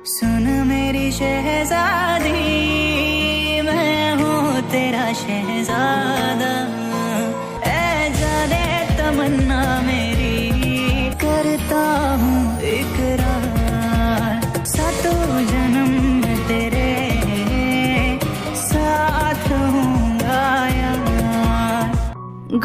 सुन मेरी शहजादी, मैं हूँ तेरा शहजादा। ऐ जाने तमन्ना मेरी, करता हूँ इकरार, सातों जन्म में तेरे साथ हूँगा यार।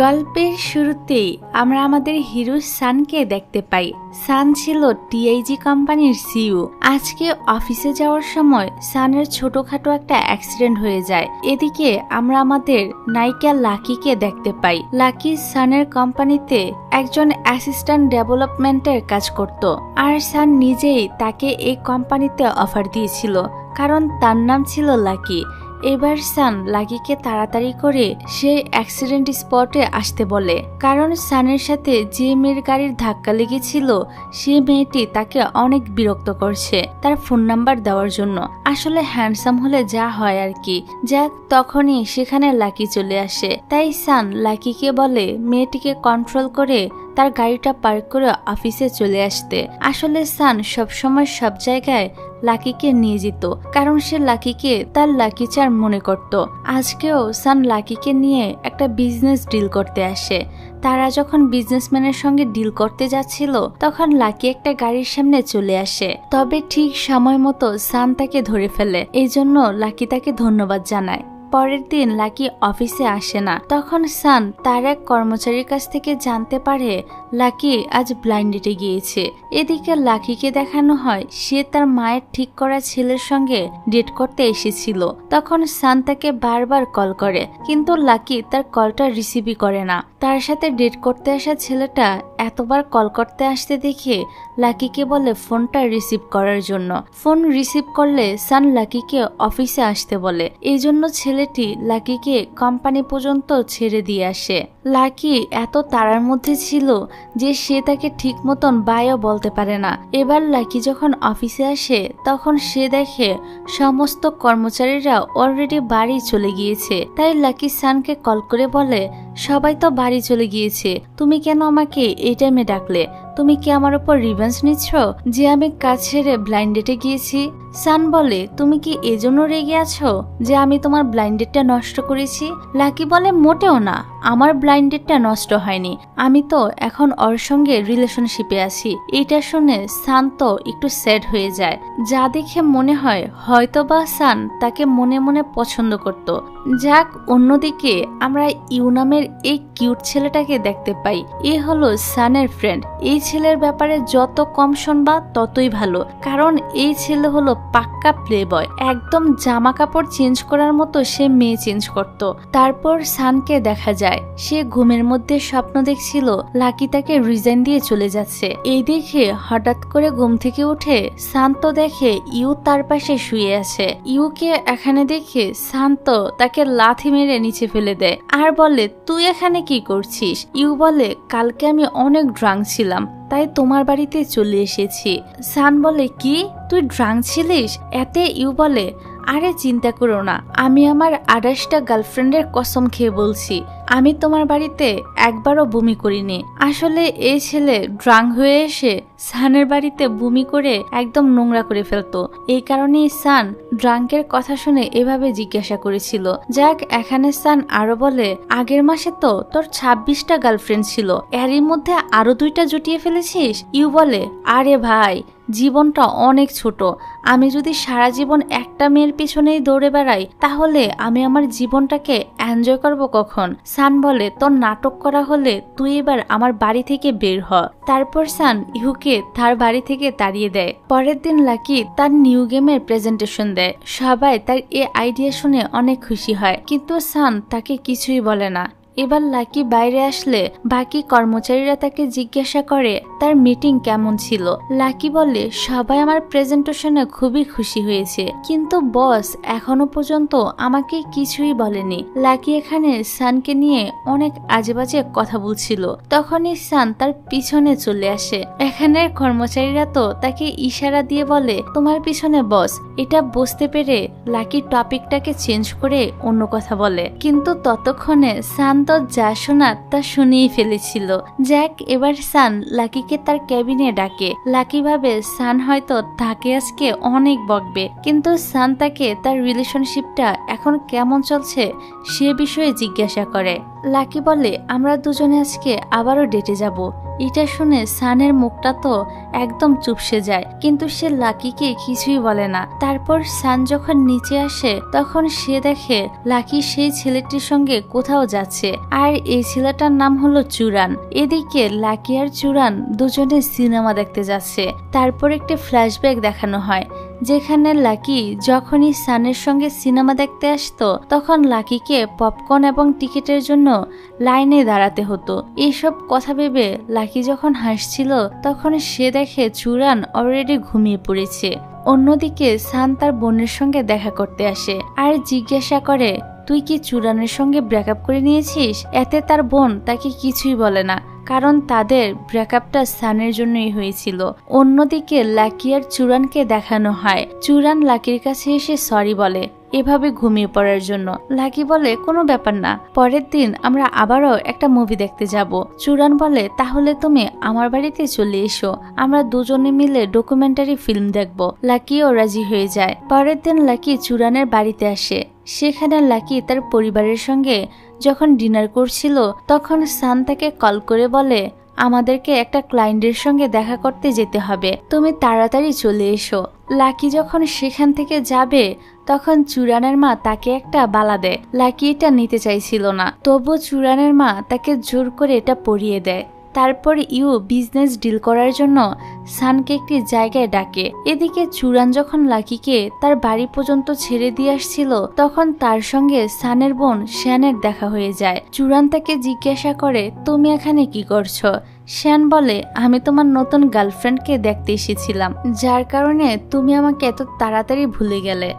গল্পের শুরুতেই আমরা আমাদের হিরো সানকে দেখতে পাই। সান ছিল টিআইজি কোম্পানির সিইও। আজকে অফিসে যাওয়ার সময় সানের ছোটখাটো একটা অ্যাক্সিডেন্ট হয়ে যায়। এদিকে আমরা আমাদের নায়িকা লাকিকে দেখতে পাই। লাকি সানের কোম্পানিতে একজন অ্যাসিস্ট্যান্ট ডেভেলপমেন্টের কাজ করত, আর সান নিজেই তাকে এই কোম্পানিতে অফার দিয়েছিল, কারণ তার নাম ছিল লাকি। এবার সান লাকিকে তাড়াতাড়ি করে সে অ্যাক্সিডেন্ট স্পটে আসতে বলে, কারণ সানের সাথে যে মেয়ের গাড়ির ধাক্কা লেগেছিল সে মেয়েটি তাকে অনেক বিরক্ত করছে তার ফোন নাম্বার দেওয়ার জন্য। আসলে হ্যান্ডসাম হলে যা হয় আর কি। যাক, তখনই সেখানে লাকি চলে আসে। তাই সান লাকিকে বলে মেয়েটিকে কন্ট্রোল করে তার গাড়িটা পার্ক করে অফিসে চলে আসতে। আসলে সান সবসময় সব জায়গায় লাকিকে নিয়ে যেত, কারণ সে লাকিকে তার লাকি চার মনে করত। আজকেও সান লাকিকে নিয়ে একটা বিজনেস ডিল করতে আসে। তারা যখন বিজনেসম্যানের সঙ্গে ডিল করতে যাচ্ছিল তখন লাকি একটা গাড়ির সামনে চলে আসে, তবে ঠিক সময় মতো সান তাকে ধরে ফেলে। এই জন্য লাকি তাকে ধন্যবাদ জানায়। পরের দিন লাকি অফিসে আসে না। তখন সান তার এক কর্মচারীর কাছ থেকে জানতে পারে লাকি আজ ব্লাইন্ড ডেটে গিয়েছে। এদিকে লাকিকে দেখানো হয় সে তার মায়ের ঠিক করা ছেলের সঙ্গে ডেট করতে এসেছিল। তখন সান তাকে বারবার কল করে, কিন্তু লাকি তার কলটা রিসিভই করে না। তার সাথে ডেট করতে আসা ছেলেটা এতবার কল করতে আসতে দেখে লাকিকে বলে ফোনটা রিসিভ করার জন্য। ফোন রিসিভ করলে সান লাকিকে অফিসে আসতে বলে। এই জন্য ছেলেটি লাকিকে কোম্পানি পর্যন্ত ছেড়ে দিয়ে আসে। লাকি এত তাড়ার মধ্যে ছিল যে সে তাকে ঠিক মতন বাইও বলতে পারে না। এবার লাকি যখন অফিসে আসে তখন সে দেখে সমস্ত কর্মচারীরা অলরেডি বাড়ি চলে গিয়েছে। তাই লাকি সানকে কল করে বলে, সবাই তো বাড়ি চলে গিয়েছে, তুমি কেন আমাকে এই টাইমে ডাকলে? তুমি কি আমার উপর রিভেঞ্জ নিচ্ছ যে আমি কাজ ছেড়ে ব্লাইন্ড ডেটে গিয়েছি? সান বলে, তুমি কি এজন্য রেগে আছো যে আমি তোমার ব্লাইন্ড ডেটটা নষ্ট করেছি? লাকি বলে, মোটেও না, আমার ব্লাইন্ড ডেটটা নষ্ট হয়নি, আমি তো এখন ওর সঙ্গে রিলেশনশিপে আছি। এটা শুনে সান তো একটু স্যাড হয়ে যায়, যা দেখে মনে হয় হয়তোবা সান তাকে মনে মনে পছন্দ করত। যাক, অন্যদিকে আমরা ইউ নামের এই কিউট ছেলেটাকে দেখতে পাই। এ হলো সানের ফ্রেন্ড। এই ছেলের ব্যাপারে যত কম শুনবা ততই ভালো, কারণ এই ছেলে হলো পাক্কা প্লে বয়। একদম জামা কাপড় চেঞ্জ করার মতো সে মেয়ে চেঞ্জ করত। তারপর সানকে দেখা যায় সে ঘুমের মধ্যে স্বপ্ন দেখছিল লাকি তাকে রিজাইন দিয়ে চলে যাচ্ছে। এই দেখে হঠাৎ করে ঘুম থেকে উঠে সান তো দেখে ইউ তার পাশে শুয়ে আছে। ইউকে এখানে দেখে সান তো তাকে লাথি মেরে নিচে ফেলে দেয় আর বলে, তুই এখানে কি করছিস? ইউ বলে, কালকে আমি অনেক ড্রাঙ্ক ছিলাম, তাই তোমার বাড়িতে চলে এসেছি। সান বলে, কি তুই ড্রাঙ্ক ছিলিস? এতে ইউ বলে, আরে চিন্তা করো না, আমি আমার 28টা গার্লফ্রেন্ডের কসম খেয়ে বলছি আমি তোমার বাড়িতে একবারও বমি করিনি। আসলে এই ছেলে ড্রাঙ্ক হয়ে এসে সানের বাড়িতে বমি করে একদম নোংরা করে ফেলতো। এই কারণেই সান ড্রাঙ্কের কথা শুনে এভাবে জিজ্ঞাসা করেছিল। যাক, এখানে সান আরো বলে, আগের মাসে তো তোর 26টা গার্লফ্রেন্ড ছিল, এরই মধ্যে আরো 2টা জুটিয়ে ফেলেছিস। ইউ বলে, আরে ভাই, জীবনটা অনেক ছোট, আমি যদি সারা জীবন একটা মেয়ের পিছনেই দৌড়ে বেড়াই তাহলে আমি আমার জীবনটাকে এনজয় করব কখন? সান বলে, তোর নাটক করা হলে তুই এবার আমার বাড়ি থেকে বের হ। তারপর সান ইহুকে তার বাড়ি থেকে তাড়িয়ে দেয়। পরের দিন লাকি তার নিউ গেমের প্রেজেন্টেশন দেয়। সবাই তার এই আইডিয়া শুনে অনেক খুশি হয়, কিন্তু সান তাকে কিছুই বলে না। এবার লাকি বাইরে আসলে বাকি কর্মচারীরা তাকে জিজ্ঞাসা করে তার মিটিং কেমন ছিল। লাকি বলে, সবাই আমার প্রেজেন্টেশনে খুবই খুশি হয়েছে, কিন্তু বস এখনো পর্যন্ত আমাকে কিছুই বলেনি। লাকি এখানে সানকে নিয়ে অনেক আজেবাজে কথা বলছিল। তখনই সান তার পিছনে চলে আসে। এখানের কর্মচারীরা তো তাকে ইশারা দিয়ে বলে, তোমার পিছনে বস। এটা বুঝতে পেরে লাকি টপিকটাকে চেঞ্জ করে অন্য কথা বলে, কিন্তু ততক্ষণে সান তো যা শোনার তা শুনেই ফেলেছিল। জ্যাক এবার সান লাকিকে তার ক্যাবিনে ডাকে। লাকি ভাবে সান হয়তো তাকে আজকে অনেক বকবে, কিন্তু সান তাকে তার রিলেশনশিপটা এখন কেমন চলছে সে বিষয়ে জিজ্ঞাসা করে। লাকি বলে আমরা দুজনে আজকে আবারও ডেটে যাব। এটা শুনে সানের মুখটা তো একদম চুপসে যায়, কিন্তু সে লাকিকে কিছুই বলে না। তারপর সান যখন নিচে আসে তখন সে দেখে লাকি সেই ছেলেটির সঙ্গে কোথাও যাচ্ছে, আর এই ছেলেটার নাম হলো চুরান। এদিকে লাকি আর চুরান দুজনে সিনেমা দেখতে যাচ্ছে। তারপর একটি ফ্ল্যাশব্যাক দেখানো হয় যেখানে লাকি যখনই সানের সঙ্গে সিনেমা দেখতে আসতো তখন লাকিকে পপকর্ন এবং টিকিটের জন্য লাইনে দাঁড়াতে হতো। এইসব কথা ভেবে লাকি যখন হাসছিল তখন সে দেখে চুরান অলরেডি ঘুমিয়ে পড়েছে। অন্যদিকে সান তার বোনের সঙ্গে দেখা করতে আসে আর জিজ্ঞাসা করে তুই কি চুরানের সঙ্গে ব্রেকআপ করে নিয়েছিস? এতে তার বোন তাকে কিছুই বলে না, কারণ তাদের ব্রেকআপটা সানের জন্যই হয়েছিল। অন্যদিকে লাকি আর চুরানকে দেখানো হয় চুরান লাকির কাছে এসে সরি বলে এভাবে ঘুমিয়ে পড়ার জন্য। লাকি বলে কোনো ব্যাপার না, পরের দিন আমরা আবারও একটা মুভি দেখতে যাব। চুরান বলে তাহলে তুমি আমার বাড়িতে চলে এসো, আমরা দুজনে মিলে ডকুমেন্টারি ফিল্ম দেখব। লাকিও রাজি হয়ে যায়। পরের দিন লাকি চুরানের বাড়িতে আসে। সেখানে লাকি তার পরিবারের সঙ্গে যখন ডিনার করছিল তখন সান তাকে কল করে বলে আমাদেরকে একটা ক্লায়েন্টের সঙ্গে দেখা করতে যেতে হবে, তুমি তাড়াতাড়ি চলে এসো। লাকি যখন সেখান থেকে যাবে তখন চুরানের মা তাকে একটা বালা দেয়। লাকি এটা নিতে চাইছিল না, তবু চুরানের মা তাকে জোর করে এটা পরিয়ে দেয়। তারপর বিজনেস ডিল করার জন্য সানকে একটি জায়গায় ডাকে। এদিকে চুরান যখন লাকিকে তার বাড়ি পর্যন্ত ছেড়ে দিয়ে আসছিল তখন তার সঙ্গে সানের বোন শ্যানের দেখা হয়ে যায়। চুরান তাকে জিজ্ঞাসা করে তুমি এখানে কি করছো? শ্যান বলে আমি তোমার নতুন গার্লফ্রেন্ডকে দেখতে এসেছিলাম, যার কারণে তুমি আমাকে এত তাড়াতাড়ি ভুলে গেলে।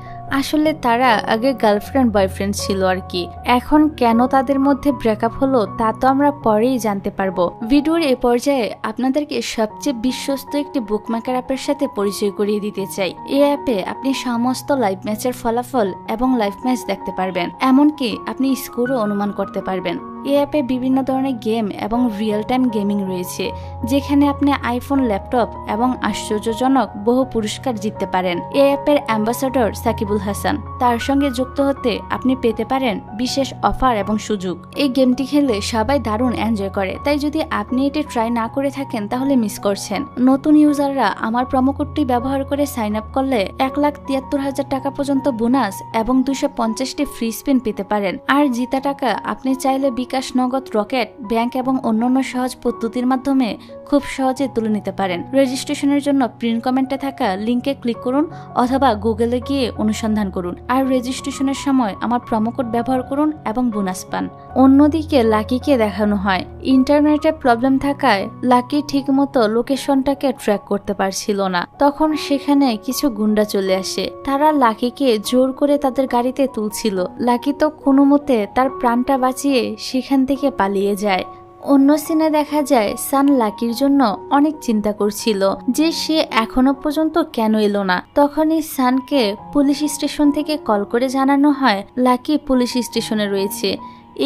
আসলে তারা আগে গার্লফ্রেন্ড বয়ফ্রেন্ড ছিল আর কি। এখন কেন তাদের মধ্যে ব্রেকআপ হলো তা তো আমরা পরেই জানতে পারবো। ভিডিওর এই পর্যায়ে আপনাদেরকে সবচেয়ে বিশ্বস্ত একটি বুকমেকার অ্যাপের সাথে পরিচয় করিয়ে দিতে চাই। এই অ্যাপে আপনি সমস্ত লাইভ ম্যাচের ফলাফল এবং লাইভ ম্যাচ দেখতে পারবেন, এমনকি আপনি স্কোরও অনুমান করতে পারবেন। এই অ্যাপে বিভিন্ন ধরনের গেম এবং রিয়েল টাইম গেমিং রয়েছে, যেখানে আপনি আইফোন, ল্যাপটপ এবং আশ্চর্যজনক বহু পুরস্কার জিততে পারেন। এই অ্যাপের অ্যাম্বাসাডর সাকিবুল হাসান, তার সঙ্গে যুক্ত হতে আপনি পেতে পারেন বিশেষ অফার এবং সুযোগ। এই গেমটি খেললে সবাই দারুণ এনজয় করে, তাই যদি আপনি এটি ট্রাই না করে থাকেন তাহলে মিস করছেন। নতুন ইউজাররা আমার প্রোমো কোডটি ব্যবহার করে সাইন আপ করলে 1,73,000 টাকা পর্যন্ত বোনাস এবং 250টি ফ্রি স্পিন পেতে পারেন। আর জিতা টাকা আপনি চাইলে বিকাশ, নগদ, রকেট, ব্যাংক এবং অন্যান্য সহজ পদ্ধতির মাধ্যমে খুব সহজে তুলে নিতে পারেন। রেজিস্ট্রেশনের জন্য পিন কমেন্টে থাকা লিংকে ক্লিক করুন অথবা গুগলে গিয়ে অনুসন্ধান করুন। আর রেজিস্ট্রেশনের সময় আমার প্রোমো কোড ব্যবহার করুন এবং বোনাস পান। অন্যদিকে লাকিকে দেখানো হয় ইন্টারনেটে প্রবলেম থাকায় লাকি ঠিকমতো লোকেশনটাকে ট্র্যাক করতে পারছিল না। তখন সেখানে কিছু গুন্ডা চলে আসে, তারা লাকিকে জোর করে তাদের গাড়িতে তুলছিল। লাকি তো কোনো মতে তার প্রাণটা বাঁচিয়ে সেখান থেকে পালিয়ে যায়। অন্য সিনে দেখা যায় সান লাকির জন্য অনেক চিন্তা করছিল যে সে এখনো পর্যন্ত কেন এলো না। তখনই সানকে পুলিশ স্টেশন থেকে কল করে জানানো হয় লাকি পুলিশ স্টেশনে রয়েছে।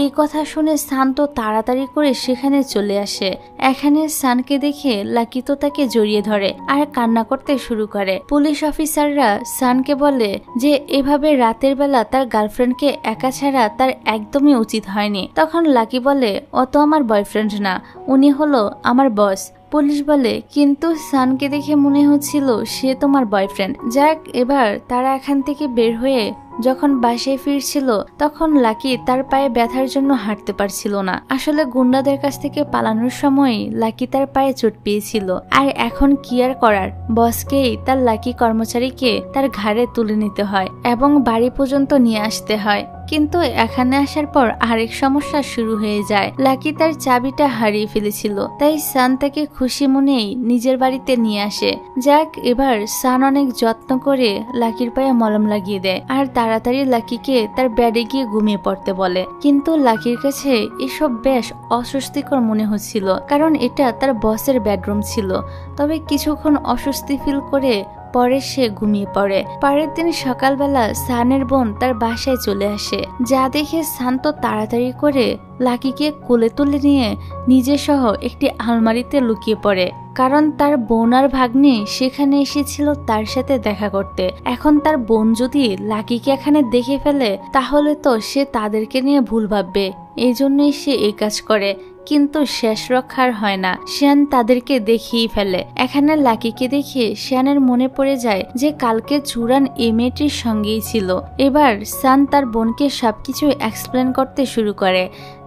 এই কথা শুনে সান তো তাড়াতাড়ি করে সেখানে চলে আসে। এখানে সানকে দেখে লাকি তো তাকে জড়িয়ে ধরে আর কান্না করতে শুরু করে। পুলিশ অফিসাররা সানকে বলে যে এভাবে রাতের বেলা তার গার্লফ্রেন্ডকে একা ছাড়া তার একদমই উচিত হয়নি। তখন লাকি বলে ও তো আমার বয়ফ্রেন্ড না, উনি হলো আমার বস। পুলিশ বলে কিন্তু সানকে দেখে মনে হচ্ছিল সে তোমার বয়ফ্রেন্ড। যাক, এবার তারা এখান থেকে বের হয়ে যখন বাসায় ফিরছিল তখন লাকি তার পায়ে ব্যথার জন্য হাঁটতে পারছিল না। আসলে গুন্ডাদের কাছ থেকে পালানোর সময় লাকি তার পায়ে চোট পেয়েছিল। আর এখন কি আর করার, বসকেই তার লাকি কর্মচারীকে তার ঘাড়ে তুলে নিতে হয় এবং বাড়ি পর্যন্ত নিয়ে আসতে হয়। কিন্তু এখানে আসার পর আরেক সমস্যা শুরু হয়ে যায়। লাকি তার চাবিটা হারিয়ে ফেলেছিল, তাই সান তাকে খুশি মনেই নিজের বাড়িতে নিয়ে আসে। যাক, এবার সান অনেক যত্ন করে লাকির পায়ে মলম লাগিয়ে দেয় আর তাড়াতাড়ি লাকিকে তার বেডে গিয়ে ঘুমিয়ে পড়তে বলে। কিন্তু লাকির কাছে এসব বেশ অস্বস্তিকর মনে হচ্ছিল, কারণ এটা তার বসের বেডরুম ছিল। তবে কিছুক্ষণ অস্বস্তি ফিল করে পরে সে ঘুমিয়ে পড়ে। পরের দিন সকালবেলা সানের বোন তার বাসায় চলে আসে, যা দেখে সান তো তাড়াতাড়ি করে লাকিকে কোলে তুলে নিয়ে নিজে সহ একটি আলমারিতে লুকিয়ে পড়ে, কারণ তার বোন আর ভাগ্নি সেখানে এসেছিল তার সাথে দেখা করতে। এখন তার বোন যদি লাকিকে এখানে দেখে ফেলে তাহলে তো সে তাদেরকে নিয়ে ভুল ভাববে, এই জন্যই সে এই কাজ করে। কিন্তু শেষ রক্ষার হয় না, শ্যান তাদেরকে দেখিয়ে ফেলে। এখানে লাকিকে দেখে শ্যানের মনে পড়ে যায় যে কালকে চুরান এই মেয়েটির সঙ্গেই ছিল। এবার সান তার বোনকে সবকিছু এক্সপ্লেন করতে শুরু করে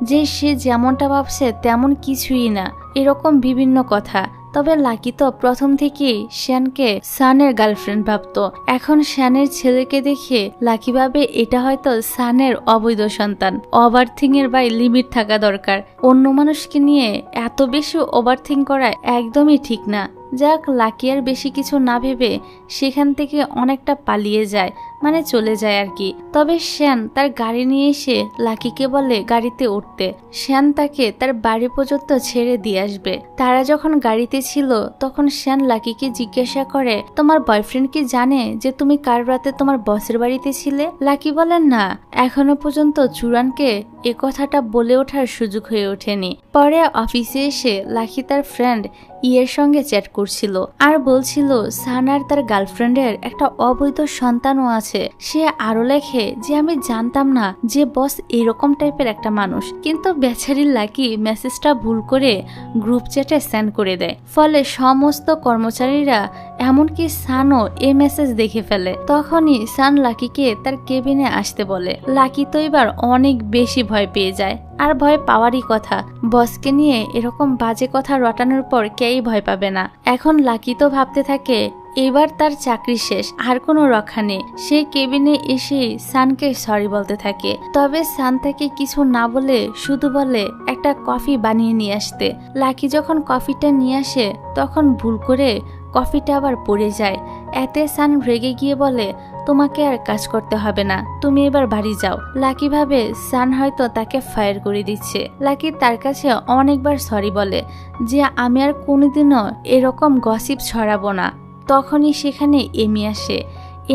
যে সে যেমনটা ভাবছে তেমন কিছুই না, এরকম বিভিন্ন কথা। তবে লাকি তো প্রথম থেকেই শ্যানকে সানের গার্লফ্রেন্ড ভাবতো। এখন শ্যানের ছেলেকে দেখে লাকি ভাবে এটা হয়তো সানের অবৈধ সন্তান। ওভারথিং এর বাই লিমিট থাকা দরকার। অন্য মানুষকে নিয়ে এত বেশি ওভারথিং করা একদমই ঠিক না। যাক, লাকি আর বেশি কিছু না ভেবে সেখান থেকে অনেকটা পালিয়ে যায়, মানে চলে যায় আর কি। তবে শ্যান তার গাড়ি নিয়ে এসে লাকিকে বলে গাড়িতে উঠতে। শ্যান তাকে তার বাড়ি পর্যন্ত ছেড়ে দিয়ে আসবে। তারা যখন গাড়িতে ছিল তখন শ্যান লাকিকে জিজ্ঞাসা করে, তোমার বয়ফ্রেন্ড কি জানে যে তুমি কাল রাতে তোমার বসের বাড়িতে ছিলে? লাকি বলেন না, এখনো পর্যন্ত চুরানকে এ কথাটা বলে ওঠার সুযোগ হয়ে ওঠেনি। পরে অফিসে এসে লাকি তার ফ্রেন্ড ইয়ের সঙ্গে চ্যাট করছিল আর বলছিল সান আর তার গার্লফ্রেন্ডের একটা অবৈধ সন্তানও আছে। সে আরো লেখে যে আমি জানতাম না যে বস এরকম টাইপের একটা মানুষ, কিন্তু বেচারি লাকি মেসেজটা ভুল করে গ্রুপ চ্যাটে সেন্ড করে দেয়। ফলে সমস্ত কর্মচারীরা এমনকি সানও এই মেসেজ দেখে ফেলে। তখনই সান লাকিকে তার কেবিনে আসতে বলে। লাকি তো এবার অনেক বেশি ভয় পেয়ে যায়, আর ভয় পাওয়ারই কথা। বসকে নিয়ে এরকম বাজে কথা রটানোর পর কেই ভয় পাবে না। এখন লাকি তো ভাবতে থাকে এবার তার চাকরি শেষ, আর কোনো রক্ষা নেই। সে কেবিনে এসে সানকে সরি বলতে থাকে। তবে সান তাকে কিছু না বলে শুধু বলে একটা কফি বানিয়ে নিয়ে আসতে। লাকি যখন কফিটা নিয়ে আসে তখন ভুল করে কফিটা আবার পড়ে যায়। এতে সান রেগে গিয়ে বলে, তোমাকে আর কাজ করতে হবে না, তুমি এবার বাড়ি যাও। লাকি ভাবে সান হয়তো তাকে ফায়ার করে দিচ্ছে। লাকি তার কাছে অনেকবার সরি বলে যে আমি আর কোনোদিনও এরকম গসিপ ছড়াবো না। তখনই সেখানে এমি আসে।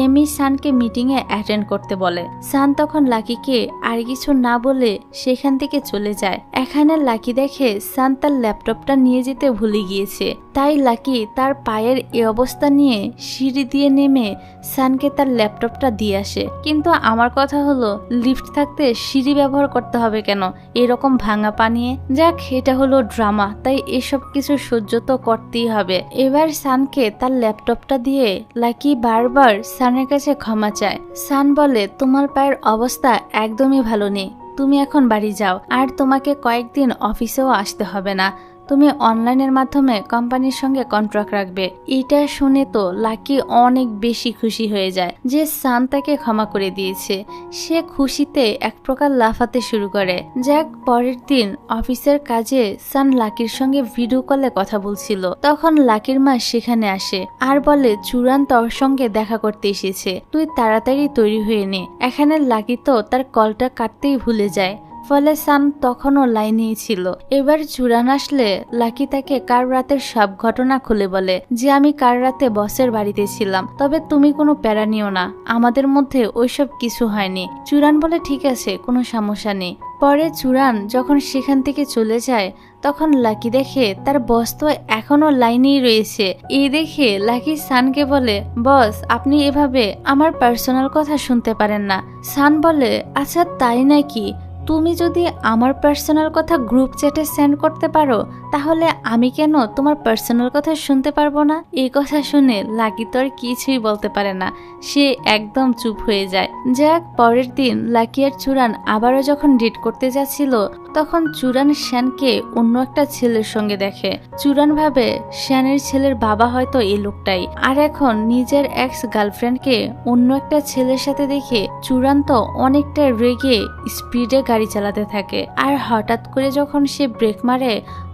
এমি সানকে মিটিং এ অ্যাটেন্ড করতে বলে। সান তখন লাকিকে আর কিছু না বলে সেখান থেকে চলে যায়। এখানে লাকি দেখে সান তার ল্যাপটপটা নিয়ে যেতে ভুলে গিয়েছে। তাই লাকি তার পায়ের এই অবস্থা নিয়ে সিঁড়ি দিয়ে নেমে সানকে তার ল্যাপটপটা দিয়ে আসে। কিন্তু আমার কথা হলো, লিফট থাকতে সিঁড়ি ব্যবহার করতে হবে কেন এরকম ভাঙা পা নিয়ে? যাক, এটা হলো ড্রামা, তাই এসব কিছু সহ্য তো করতেই হবে। এবার সানকে তার ল্যাপটপটা দিয়ে লাকি বারবার সানের কাছে ক্ষমা চায়। সান বলে, তোমার পায়ের অবস্থা একদমই ভালো নেই, তুমি এখন বাড়ি যাও, আর তোমাকে কয়েকদিন অফিসেও আসতে হবে না, তুমি অনলাইনের মাধ্যমে কোম্পানির সঙ্গে কন্ট্রাক্ট রাখবে। এটা শুনে তো লাকি অনেক বেশি খুশি হয়ে যায় যে সান তাকে ক্ষমা করে দিয়েছে। সে খুশিতে এক প্রকার লাফাতে শুরু করে। যাক, পরের দিন অফিসের কাজে সান লাকির সঙ্গে ভিডিও কলে কথা বলছিল। তখন লাকির মা সেখানে আসে আর বলে, চুরান তোর সঙ্গে দেখা করতে এসেছে, তুই তাড়াতাড়ি তৈরি হয়ে নে। এখানে লাকি তো তার কলটা কাটতেই ভুলে যায়। ফলে সান তখনও লাইনেই ছিল। এবার চুরান আসলে লাকি তাকে কাল রাতের সব ঘটনা খুলে বলে যে আমি কাল রাতে বসের বাড়িতে ছিলাম, তবে তুমি কোনো প্যারা নিও না, আমাদের মধ্যে ওইসব কিছু হয়নি। চুরান বলে ঠিক আছে, কোনো সমস্যা নেই। পরে চুরান যখন সেখান থেকে চলে যায় তখন লাকি দেখে তার বস তো এখনো লাইনেই রয়েছে। এই দেখে লাকি সানকে বলে, বস আপনি এভাবে আমার পার্সোনাল কথা শুনতে পারেন না। সান বলে, আচ্ছা তাই নাকি? তুমি যদি আমার পার্সোনাল কথা গ্রুপ চ্যাটে সেন্ড করতে পারো তাহলে আমি কেন তোমার পার্সোনাল কথা শুনতে পারবো না? এই কথা শুনে লাকি তো আর কিছুই বলতে পারে না, সে একদম চুপ হয়ে যায়। যাক, পরের দিন লাকি আর চুরান আবারও যখন ডেট করতে যাচ্ছিল তখন চুরান শ্যানকে অন্য একটা ছেলের সঙ্গে দেখে। চুরান ভাবে শ্যানের ছেলের বাবা হয়তো এই লোকটাই। আর এখন নিজের এক্স গার্লফ্রেন্ডকে অন্য একটা ছেলের সাথে দেখে চুরান তো অনেকটা রেগে স্পিডে গাড়ি চালাতে থাকে। আর হঠাৎ করে যখন সে ব্রেক মারে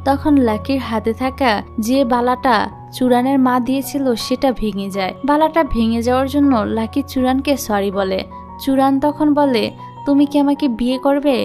তখন লাকির হাতে থাকা যে বালাটা চুরানের মা দিয়েছিল সেটা ভেঙে যায়। বালাটা ভেঙে যাওয়ার জন্য লাকি চুরানকে সরি বলে। চুরান তখন বলে, তুমি কি আমাকে বিয়ে করবে?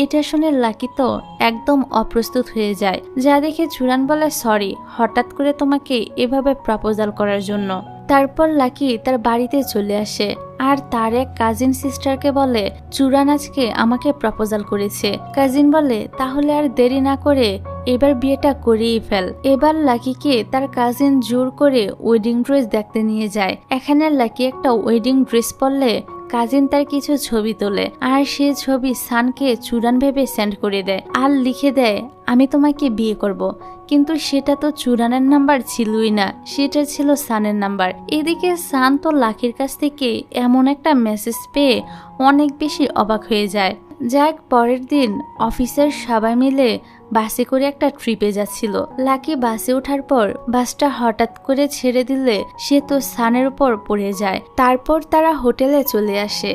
এটা শুনে লাকি তো একদম অপ্রস্তুত হয়ে যায়, যা দেখে চুরান বলে, সরি হঠাৎ করে তোমাকে এভাবে প্রপোজাল করার জন্য। তারপর লাকি তার বাড়িতে চলে আসে আর তার এক কাজিন সিস্টারকে বলে চূড়ান আজকে আমাকে প্রপোজাল করেছে। কাজিন বলে তাহলে আর দেরি না করে এবার বিয়েটা করেই ফেল। এবার লাকিকে তার কাজিন জোর করে ওয়েডিং ড্রেস দেখতে নিয়ে যায়। এখানে লাকি একটা ওয়েডিং ড্রেস পরলে কাজিন তার কিছু ছবি তোলে আর সে ছবি সানকে চূড়ান ভেবে সেন্ড করে দেয় আর লিখে দেয় আমি তোমাকে বিয়ে করব। কিন্তু সেটা তো চূড়ানের নাম্বার ছিলই না, সেটা ছিল সানের নাম্বার। এদিকে সান তো লাকির কাছ থেকে এমন একটা মেসেজ পেয়ে অনেক বেশি অবাক হয়ে যায়। যাক, পরের দিন অফিসের সবাই মিলে বাসে করে একটা ট্রিপে যাচ্ছিল। লাকি বাসে ওঠার পর বাসটা হঠাৎ করে ছেড়ে দিলে সে তো সানের উপর পড়ে যায়। তারপর তারা হোটেলে চলে আসে।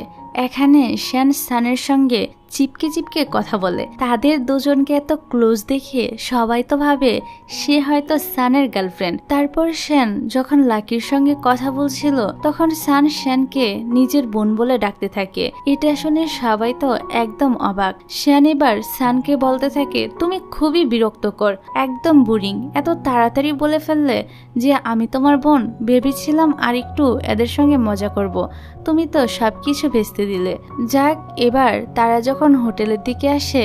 এখানে শ্যান সানের সঙ্গে চিপকে চিপকে কথা বলে। তাদের দুজনকে এত ক্লোজ দেখে সবাই তো ভাবে সে হয়তো সানের গার্লফ্রেন্ড। তারপর শ্যান যখন লাকির সঙ্গে কথা বলছিল তখন সান শ্যানকে নিজের বোন বলে ডাকতে থাকে। এটা শুনে সবাই তো একদম অবাক। শ্যান এবার সানকে বলতে থাকে তুমি খুবই বিরক্তকর, একদম বোরিং, এত তাড়াতাড়ি বলে ফেললে যে আমি তোমার বোন। ভেবেছিলাম আর একটু এদের সঙ্গে মজা করব, তুমি তো সবকিছু ভেস্তে দিলে। যাক, এবার তারা যখন হোটেলের দিকে আসে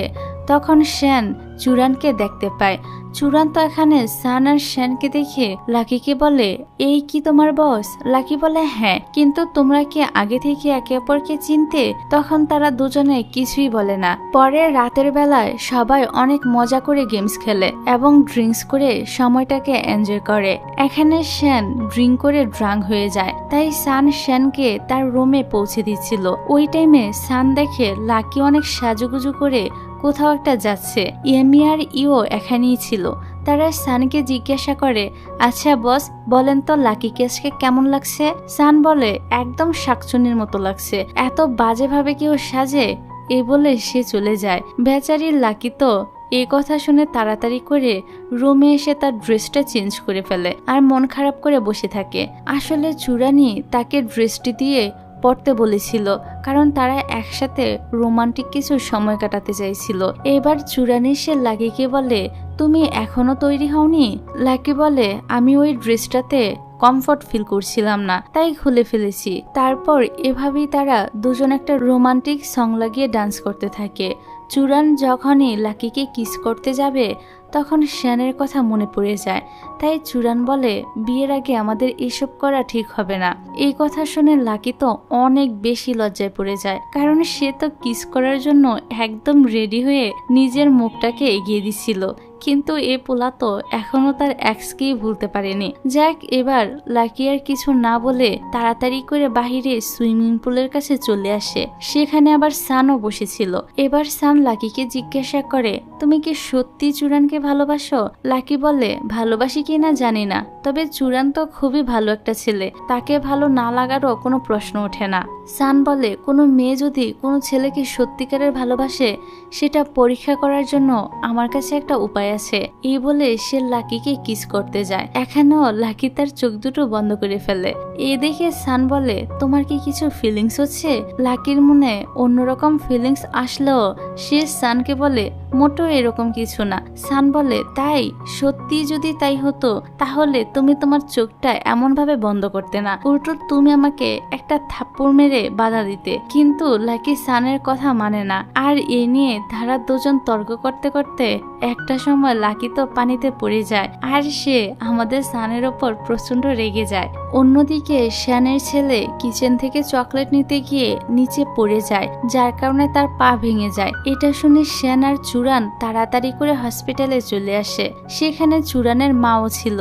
তখন শ্যান চূড়ানকে দেখতে পায়। চূড়ান তো এখানে সান আর শ্যানকে দেখে লাকিকে বলে এই কি তোমার বস? লাকি বলে হ্যাঁ, কিন্তু তোমরা কি আগে থেকে একে অপরকে চিনতে? তখন তারা দুজনে কিছুই বলে না। পরে রাতের বেলায় সবাই অনেক মজা করে গেমস খেলে এবং ড্রিঙ্কস করে সময়টাকে এনজয় করে। এখানে শ্যান ড্রিঙ্ক করে ড্রাঙ্ক হয়ে যায়, তাই সান শ্যানকে তার রুমে পৌঁছে দিচ্ছিল। ওই টাইমে সান দেখে লাকি অনেক সাজুগুজু করে কোথাও একটা যাচ্ছে। এমি আর ইও এখানেই ছিল। তারা সানকে জিজ্ঞাসা করে আচ্ছা বস বলেন তো লাকি কেসকে কেমন লাগছে? সান বলে একদম শাকচুনির মতো লাগছে, এত বাজেভাবে কেউ সাজে? এই বলে সে চলে যায়। বেচারি লাকি তো এই কথা শুনে তাড়াতাড়ি করে রুমে এসে তার ড্রেসটা চেঞ্জ করে ফেলে আর মন খারাপ করে বসে থাকে। আসলে চূড়ানি তাকে ড্রেসটি দিয়ে পড়তে বলেছিল, কারণ তারা একসাথে রোমান্টিক কিছু সময় কাটাতে চাইছিল। এবার চূড়ানি সে লাকিকে বলে তুমি এখনো তৈরি হওনি? লাকি বলে আমি ওই ড্রেসটাতে কমফর্ট ফিল করছিলাম না, তাই খুলে ফেলেছি। তারপর এভাবেই তারা দুজন একটা রোমান্টিক সং লাগিয়ে ডান্স করতে থাকে। চূড়ান যখনই লাকিকে কিস করতে যাবে তখন শ্যানের কথা মনে পড়ে যায়। তাই চূড়ান বলে বিয়ের আগে আমাদের এসব করা ঠিক হবে না। এই কথা শুনে লাকি তো অনেক বেশি লজ্জায় পড়ে যায়, কারণ সে তো কিস করার জন্য একদম রেডি হয়ে নিজের মুখটাকে এগিয়ে দিছিল। কিন্তু এ পোলা তো এখনো তার এক্সকেই ভুলতে পারেনি। যাক, এবার লাকি আর কিছু না বলে তাড়াতাড়ি করে বাহিরে সুইমিং পুলের কাছে চলে আসে। সেখানে আবার সানও বসেছিল। এবার সান লাকিকে জিজ্ঞাসা করে তুমি কি সত্যি চূড়ানকে ভালোবাসো? লাকি বলে ভালোবাসি কিনা জানি না, তবে চূড়ান তো খুবই ভালো একটা ছেলে, তাকে ভালো না লাগারও কোনো প্রশ্ন ওঠে না। সান বলে কোনো মেয়ে যদি কোনো ছেলেকে সত্যিকারের ভালোবাসে সেটা পরীক্ষা করার জন্য আমার কাছে একটা উপায় আছে। এই বলে সে লাকিকে কিস করতে যায়। এখানেও লাকি তার চোখ দুটো বন্ধ করে ফেলে। এই দেখে সান বলে তোমার কি কিছু ফিলিংস হচ্ছে? লাকির মনে অন্যরকম ফিলিংস আসলেও সে সানকে বলে মোটেও এরকম কিছু না। সান বলে তাই? সত্যি যদি তাই হতো তাহলে তুমি তোমার চোখটা এমন ভাবে বন্ধ করতে না, উল্টো তুমি আমাকে একটা থাপ্পড় মেরে বাধা দিতে। কিন্তু লাকি সানের কথা মানে না। আর এ নিয়ে তারা দুজন তর্ক করতে করতে একটা সময় লাকি তো পানিতে পড়ে যায় আর সে আমাদের সানের ওপর প্রচন্ড রেগে যায়। অন্যদিকে শ্যানের ছেলে কিচেন থেকে চকলেট নিতে গিয়ে নিচে পড়ে যায়, যার কারণে তার পা ভেঙে যায়। এটা শুনে শ্যান আর চূড়ান তাড়াতাড়ি করে হসপিটালে চলে আসে। সেখানে চূড়ানের মাও ছিল।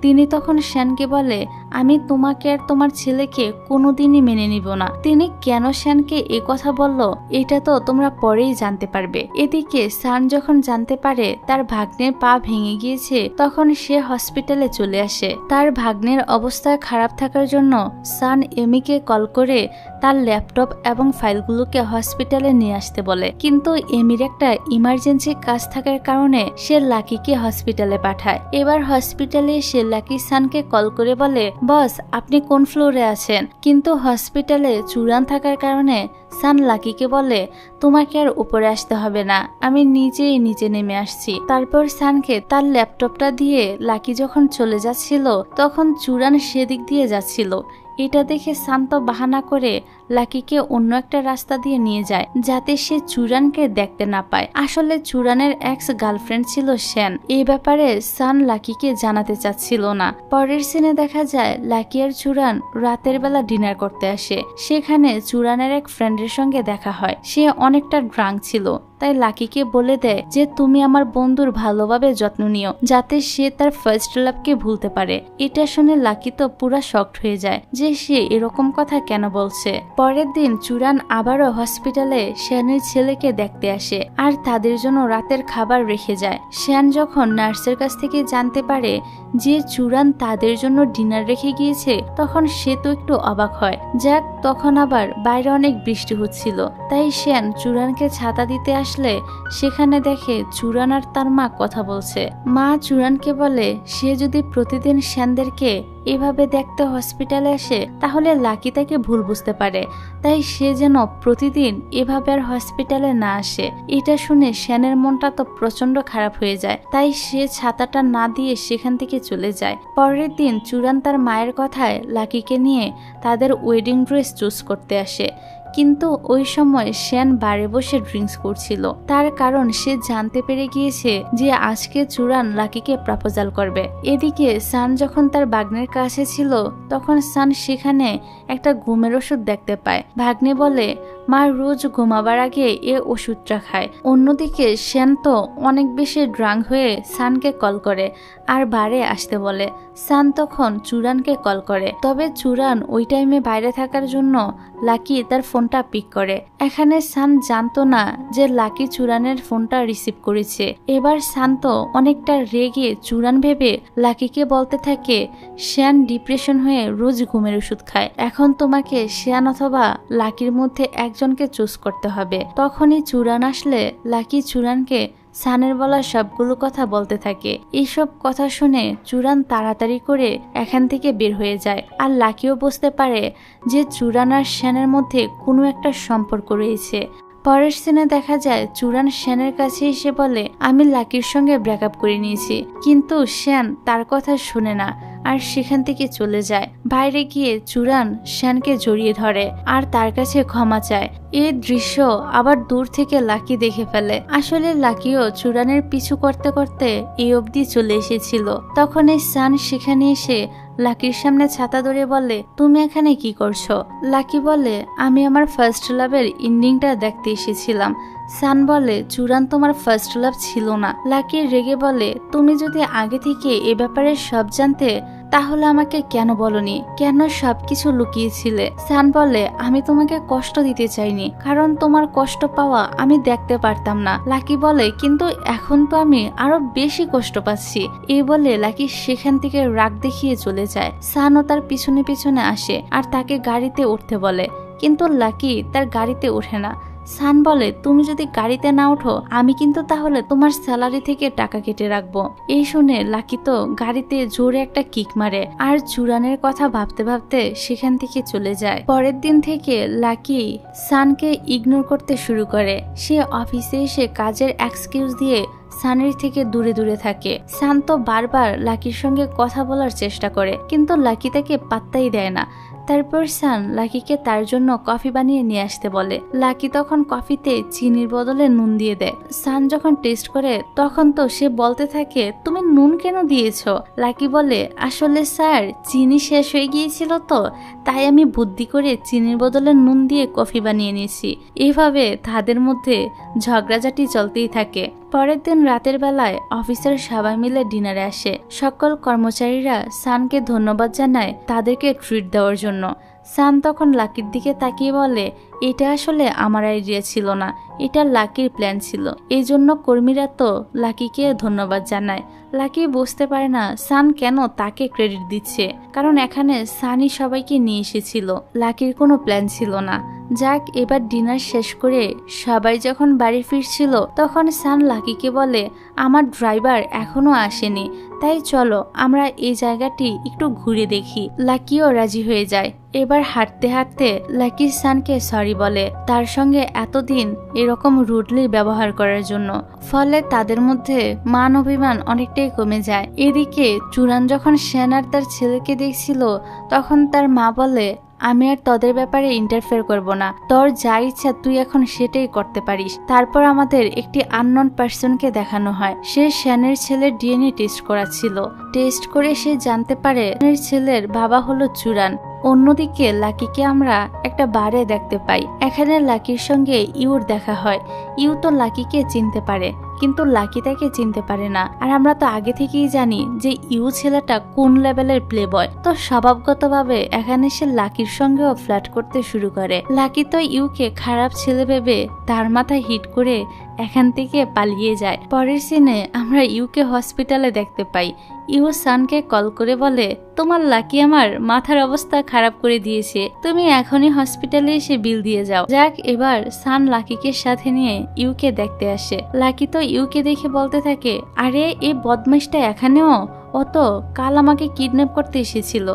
তিনি তখন শ্যানকে বলে আমি তোমাকে আর তোমার ছেলেকে কোনোদিনই মেনে নিব না। তিনি কেন শ্যানকে এ কথা বলল এটা তো তোমরা পরেই জানতে পারবে। এদিকে সান যখন জানতে পারে তার ভাগ্নের পা ভেঙে গিয়েছে তখন সে হসপিটালে চলে আসে। তার ভাগ্নের অবস্থা খারাপ থাকার জন্য সান এমিকে কল করে তার ল্যাপটপ এবং ফাইলগুলোকে হসপিটালে নিয়ে আসতে বলে। কিন্তু এমির একটা ইমার্জেন্সি কাজ থাকার কারণে সে লাকিকে হসপিটালে পাঠায়। এবার হসপিটালে এসে লাকি সানকে কল করে বলে, বস আপনি কোন ফ্লোরে আছেন? কিন্তু হসপিটালে চুরান থাকার কারণে সান লাকিকে বলে, তোমাকে আর উপরে আসতে হবে না, আমি নিজেই নিচে নেমে আসছি। তারপর সানকে তার ল্যাপটপটা দিয়ে লাকি যখন চলে যাচ্ছিল তখন চুরান সেদিক দিয়ে যাচ্ছিল। এটা দেখে শান্ত বাহানা করে লাকিকে অন্য একটা রাস্তা দিয়ে নিয়ে যায় যাতে সে চুরানকে দেখতে না পায়। আসলে চুরানের এক্স গার্লফ্রেন্ড ছিল শ্যান। এই ব্যাপারে সান লাকিকে জানাতে চাচ্ছিল না। পরের সিনে দেখা যায় লাকি আর চুরান রাতের বেলা ডিনার করতে আসে। সেখানে চুরানের এক ফ্রেন্ডের সঙ্গে দেখা হয়। সে অনেকটা ড্রাঙ্ক ছিল, তাই লাকিকে বলে দেয় যে তুমি আমার বন্ধুর ভালোভাবে যত্ন নিও যাতে সে তার ফার্স্ট লাভকে ভুলতে পারে। এটা শুনে লাকি তো পুরা শকড হয়ে যায় যে সে এরকম কথা কেন বলছে। পরের দিন চুরান আবারও হসপিটালে শ্যানের ছেলেকে দেখতে আসে আর তাদের জন্য রাতের খাবার রেখে যায়। শ্যান যখন নার্সের কাছ থেকে জানতে পারে যে চুরান তাদের জন্য ডিনার রেখে গিয়েছে তখন সে তো একটু অবাক হয়। যাক, তখন আবার বাইরে অনেক বৃষ্টি হচ্ছিল, তাই শ্যান চুরানকে ছাতা দিতে আসলে সেখানে দেখে চুরান আর তার মা কথা বলছে। মা চুরানকে বলে সে যদি প্রতিদিন শ্যানদেরকে এভাবে দেখতে হসপিটালে আসে তাহলে লাকি তাকে ভুল বুঝতে পারে, তাই সে যেন প্রতিদিন এভাবে আর হসপিটালে না আসে। এটা শুনে শ্যানের মনটা তো প্রচন্ড খারাপ হয়ে যায়, তাই সে ছাতাটা না দিয়ে সেখান থেকে চলে যায়। পরের দিন চুরান তার মায়ের কথায় লাকিকে নিয়ে তাদের ওয়েডিং ড্রেস চুজ করতে আসে। কিন্তু ওই সময় শ্যান বারে বসে ড্রিঙ্কস করছিল। তার কারণ সে জানতে পেরে গিয়েছে যে আজকে চুরান লাকিকে প্রপোজাল করবে। এদিকে সান যখন তার ভাগ্নের কাছে ছিল তখন সান সেখানে একটা ঘুমের ওষুধ দেখতে পায়। ভাগ্নে বলে মা রোজ ঘুমাবার আগে এ ওষুধটা খায়। অন্যদিকে শ্যান তো অনেক বেশি ড্রাঙ্ক হয়ে সানকে কল করে আর বারে আসতে বলে। সান তখন চুরানকে কল করে, তবে চুরান ওই টাইমে বাইরে থাকার জন্য লাকি তার ফোনটা পিক করে। এখানে সান জানতো না যে লাকি চুরানের ফোনটা রিসিভ করেছে। এবার সান তো অনেকটা রেগে চুরান ভেবে লাকিকে বলতে থাকে শ্যান ডিপ্রেশন হয়ে রোজ ঘুমের ওষুধ খায়, এখন তোমাকে শ্যান অথবা লাকির মধ্যে একজনকে চুজ করতে হবে। তখনই চুরান আসলে লাকি চুরানকে সানের বলা সবগুলো কথা বলতে থাকে। এইসব কথা শুনে চুরান তাড়াতাড়ি করে এখান থেকে বের হয়ে যায়। আর লাকিও বুঝতে পারে যে চুরান আর শ্যানের মধ্যে কোনো একটা সম্পর্ক রয়েছে। পরের সিনে দেখা যায় চুরান শ্যানের কাছে এসে বলে আমি লাকির সঙ্গে ব্রেকআপ করে নিয়েছি, কিন্তু শ্যান তার কথা শুনে না আর সেখান থেকে চলে যায়। বাইরে গিয়ে চুরান শ্যানকে জড়িয়ে ধরে আর তার কাছে ক্ষমা চায়। এই দৃশ্য আবার দূর থেকে লাকি দেখে ফেলে। আসলে লাকিও চুরানের পিছু করতে করতে এই অবধি চলে এসেছিল। তখন এই সান সেখানে এসে লাকির সামনে ছাতা ধরে বলে তুমি এখানে কি করছো? লাকি বলে আমি আমার ফার্স্ট লাভের এন্ডিংটা দেখতে এসেছিলাম। সান বলে চুরান তোমার ফার্স্ট লাভ ছিল না। লাকি রেগে বলে তুমি যদি আগে থেকে এ ব্যাপারে সব জানতে তাহলে আমাকে কেন বলনি, কেন সবকিছু লুকিয়েছিলে? সান বলে আমি তোমাকে কষ্ট দিতে চাইনি, কারণ তোমার কষ্ট পাওয়া আমি দেখতে পারতাম না। লাকি বলে কিন্তু এখন তো আমি আরো বেশি কষ্ট পাচ্ছি। এই বলে লাকি সেখান থেকে রাগ দেখিয়ে চলে যায়। সানও তার পিছনে পিছনে আসে আর তাকে গাড়িতে উঠতে বলে, কিন্তু লাকি তার গাড়িতে ওঠে না। সান বলে তুমি যদি গাড়িতে না ওঠো আমি কিন্তু তাহলে তোমার স্যালারি থেকে টাকা কেটে রাখবো। এই শুনে লাকি তো গাড়িতে জোরে একটা কিক মারে আর চুরানের কথা ভাবতে ভাবতে সেখান থেকে চলে যায়। পরের দিন থেকে লাকি সানকে ইগনোর করতে শুরু করে। সে অফিসে এসে কাজের এক্সকিউজ দিয়ে সানের থেকে দূরে দূরে থাকে। সান তো বারবার লাকির সঙ্গে কথা বলার চেষ্টা করে, কিন্তু লাকি তাকে পাত্তাই দেয় না। তারপর সান লাকিকে তার জন্য কফি বানিয়ে নিয়ে আসতে বলে। লাকি তখন কফিতে চিনির বদলে নুন দিয়ে দেয়। সান যখন টেস্ট করে তখন তো সে বলতে থাকে তুমি নুন কেন দিয়েছো? লাকি বলে আসলে স্যার চিনি শেষ হয়ে গিয়েছিল তো, তাই আমি বুদ্ধি করে চিনির বদলে নুন দিয়ে কফি বানিয়ে নিয়েছি। এইভাবে তাদের মধ্যে ঝগড়াঝাটি চলতেই থাকে। পরের দিন রাতের বেলায় অফিসের সবাই মিলে ডিনারে আসে। সকল কর্মচারীরা সানকে ধন্যবাদ জানায় তাদেরকে ট্রিট দেওয়ার জন্য। সান তখন লাকির দিকে তাকিয়ে বলে এটা আসলে আমার আইডিয়া ছিল না, এটা লাকির প্ল্যান ছিল। এই জন্য কর্মীরা তো লাকিকে ধন্যবাদ জানায়। লাকি বুঝতে পারে না সান কেন তাকে ক্রেডিট দিচ্ছে, কারণ এখানে সানই সবাইকে নিয়ে এসেছিল, লাকির কোনো প্ল্যান ছিল না। যাক, এবার ডিনার শেষ করে সবাই যখন বাড়ি ফিরছিল তখন সান লাকিকে বলে, আমার ড্রাইভার এখনো আসেনি, তাই চলো আমরা এই জায়গাটি একটু ঘুরে দেখি। লাকিও রাজি হয়ে যায়। এবার হাঁটতে হাঁটতে লাকি সানকে সরি বলে তার সঙ্গে এতদিন এরকম রুডলি ব্যবহার করার জন্য। ফলে তাদের মধ্যে মান অভিমান অনেকটাই কমে যায়। এদিকে চুরান যখন সেন আর তার ছেলেকে দেখছিল তখন তার মা বলে, আমি আর তোদের ব্যাপারে ইন্টারফেয়ার করব না, তোর যা ইচ্ছা তুই এখন সেটাই করতে পারিস। তারপর আমাদের একটি আননোন পার্সনকে দেখানো হয়, সে শ্যানের ছেলের ডিএনএ টেস্ট করাচ্ছিল। টেস্ট করে সে জানতে পারে শ্যানের ছেলের বাবা হলো চুরান। অন্যদিকে লাকিকে আমরা একটা বারে দেখতে পাই। এখানে লাকির সঙ্গে ইউর দেখা হয়। ইউ তো লাকিকে চিনতে পারে, কিন্তু লাকি তাকে চিনতে পারে না। আর আমরা তো আগে থেকেই জানি যে ইউ ছেলেটা কোন লেভেলের প্লে বয়, তো স্বভাবগতভাবে এখানে সে লাকির সঙ্গেও ফ্ল্যাট করতে শুরু করে। লাকি তো ইউকে খারাপ ছেলে ভেবে তার মাথায় হিট করে এখান থেকে পালিয়ে যায়। পরের সিনে আমরা ইউকে হসপিটালে দেখতে পাই। ইউ সানকে কল করে বলে, তোমার লাকি আমার মাথার অবস্থা খারাপ করে দিয়েছে, তুমি এখনই হসপিটালে এসে বিল দিয়ে যাও। যাক, এবার সান লাকিকে সাথে নিয়ে ইউকে দেখতে আসে। লাকি তো ইউকে দেখে বলতে থাকে, আরে এই বদমাইশটা এখানেও, ও তো কাল আমাকে কিডন্যাপ করতে এসেছিল।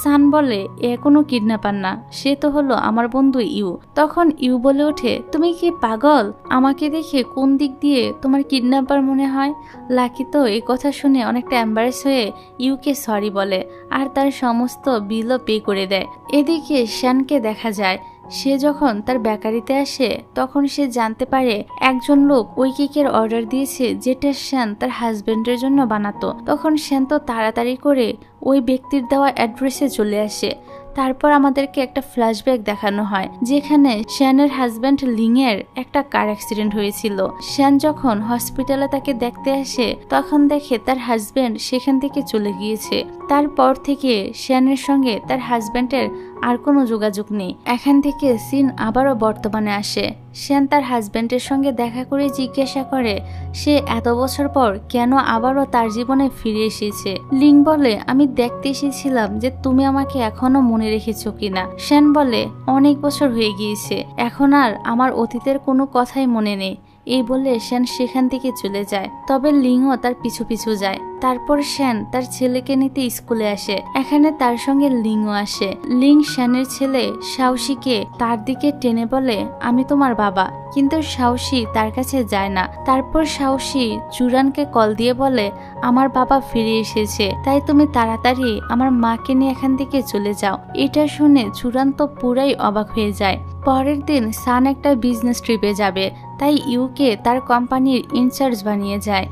সান বলে, এ কোনো কিডন্যাপার না, সে তো হলো আমার বন্ধু ইউ। তখন ইউ বলে ওঠে, তুমি কি পাগল? আমাকে দেখে কোন দিক দিয়ে তোমার কিডন্যাপার মনে হয়? লাকি তো এই কথা শুনে অনেকটা এম্বারেস হয়ে ইউকে সরি বলে আর তার সমস্ত বিলও পে করে দেয়। এদিকে শ্যানকে দেখা যায়। সে যখন তার বেকারিতে আসে তখন সে জানতে পারে একজন লোক ওই কেকের অর্ডার দিয়েছে যেটা শ্যান তার হাজবেন্ডের জন্য বানাতো। তখন শ্যান তো তাড়াতাড়ি করে ওই ব্যক্তির দেওয়া অ্যাড্রেসে চলে আসে। তারপর আমাদেরকে একটা ফ্ল্যাশব্যাক দেখানো হয় যেখানে শ্যানের হাজব্যান্ড লিং এর একটা কার অ্যাক্সিডেন্ট হয়েছিল। শ্যান যখন হসপিটালে তাকে দেখতে আসে তখন দেখে তার হাজব্যান্ড সেখান থেকে চলে গিয়েছে। তারপর থেকে শ্যানের সঙ্গে তার হাজব্যান্ডের আর কোনো যোগাযোগ নেই। এখান থেকে সিন আবারও বর্তমানে আসে। শ্যান তার হাজব্যান্ডের সঙ্গে দেখা করে জিজ্ঞাসা করে সে এত বছর পর কেন আবারও তার জীবনে ফিরে এসেছে। লিং বলে, আমি দেখতে এসেছিলাম যে তুমি আমাকে এখনো মনে রেখেছো কিনা। শ্যান বলে, অনেক বছর হয়ে গিয়েছে, এখন আর আমার অতীতের কোনো কথাই মনে নেই। এই বলে শ্যান সেখান থেকে চলে যায়। তবে লিংও তার পিছু পিছু যায়। তারপর শ্যান তার ছেলেকে নিতে স্কুলে আসে। এখানে তার সঙ্গে লিংও আসে। লিং শ্যানের ছেলে সাহসীকে তার দিকে টেনে বলে, আমি তোমার বাবা। কিন্তু সাহসী তার কাছে যায় না। তারপর সাহসী চুরানকে কল দিয়ে বলে, আমার বাবা ফিরে এসেছে, তাই তুমি তাড়াতাড়ি আমার মাকে নিয়ে এখান থেকে চলে যাও। এটা শুনে চুরান তো পুরাই অবাক হয়ে যায়। পরের দিন সান একটা বিজনেস ট্রিপে যাবে, তাই ইউকে তার কোম্পানির ইনচার্জ বানিয়ে যায়।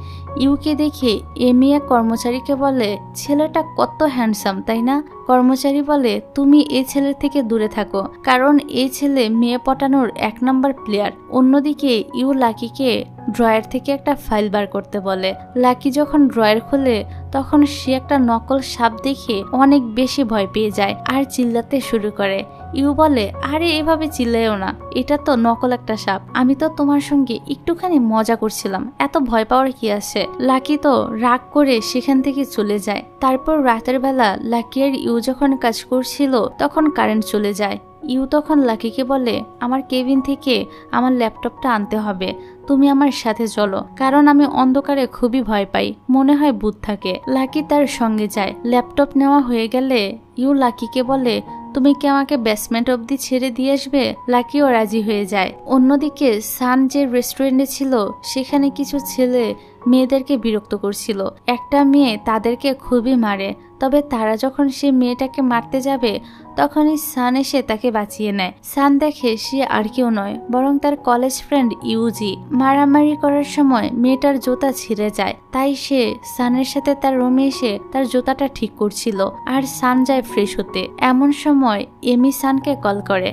ইউকে দেখে এমি এক কর্মচারীকে বলে, ছেলেটা কত হ্যান্ডসাম তাই না? কর্মচারী বলে, তুমি এই ছেলের থেকে দূরে থাকো, কারণ এই ছেলে মেয়ে পটানোর 1 নম্বর প্লেয়ার। অন্যদিকে ইউ লাকিকে ড্রয়ার থেকে একটা ফাইল বার করতে বলে। লাকি যখন ড্রয়ার খোলে তখন সে একটা নকল সাপ দেখে অনেক বেশি ভয় পেয়ে যায় আর চিল্লাতে শুরু করে। ইউ বলে, আরে এভাবে চিল্লাইও না, এটা তো নকল একটা সাপ, আমি তো তোমার সঙ্গে একটুখানি মজা করছিলাম, এত ভয় পাওয়ার কি আছে। লাকি তো রাগ করে সেখান থেকে চলে যায়। তারপর রাতের বেলা লাকি আর ইউ যখন কাজ করছিল তখন কারেন্ট চলে যায়। ইউ তখন লাকিকে বলে, আমার কেবিন থেকে আমার ল্যাপটপটা আনতে হবে, তুমি আমার সাথে চলো, কারণ আমি অন্ধকারে খুবই ভয় পাই, মনে হয় ভূত থাকে। লাকি তার সঙ্গে যায়। ল্যাপটপ নেওয়া হয়ে গেলে ইউ লাকিকে বলে, তুমি কি আমাকে বেসমেন্ট অবধি ছেড়ে দিয়ে আসবে? লাকিও রাজি হয়ে যায়। অন্যদিকে সান যে রেস্টুরেন্টে ছিল সেখানে কিছু ছেলে মেয়েদেরকে বিরক্ত করছিল। একটা মেয়ে তাদেরকে খুবই মারে, তবে তারা যখন সে মেয়েটাকে মারতে যাবে তখনই সান এসে তাকে বাঁচিয়ে নেয়। সান দেখে সে আর কেউ নয় বরং তার কলেজ ফ্রেন্ড ইউজি। মারামারি করার সময় মেয়েটার জুতা ছিঁড়ে যায়, তাই সে সানের সাথে তার রুমে এসে তার জুতাটা ঠিক করছিল আর সান যায় ফ্রেশ হতে। এমন সময় এমি সানকে কল করে।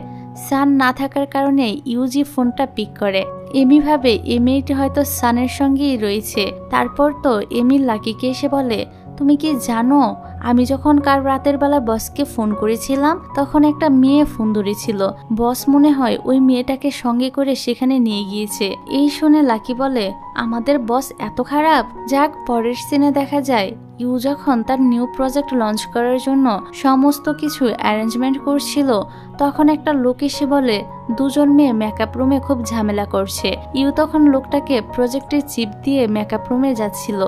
সান না থাকার কারণে ইউজি ফোনটা পিক করে। এমি ভাবে এই মেয়েটি হয়তো সানের সঙ্গেই রয়েছে। তারপর তো এমি লাকিকে এসে বলে, তুমি কি জানো আমি যখন কাল রাতের বেলা বসকে ফোন করেছিলাম তখন একটা মেয়ে ফোন ধরেছিল। বস মনে হয় ওই মেয়েটাকে সঙ্গে করে সেখানে নিয়ে গিয়েছে। এই শুনে লাকি বলে, আমাদের বস এত খারাপ। যাক, পরের সিনে দেখা যায় ইউ যখন তার নিউ প্রজেক্ট লঞ্চ করার জন্য সমস্ত কিছু অ্যারেঞ্জমেন্ট করছিল তখন একটা লোক এসে বলে দুজন মেয়ে মেকআপ রুমে খুব ঝামেলা করছে। ইউ তখন লোকটাকে প্রজেক্টের চিপ দিয়ে মেকআপ রুমে যাচ্ছিল।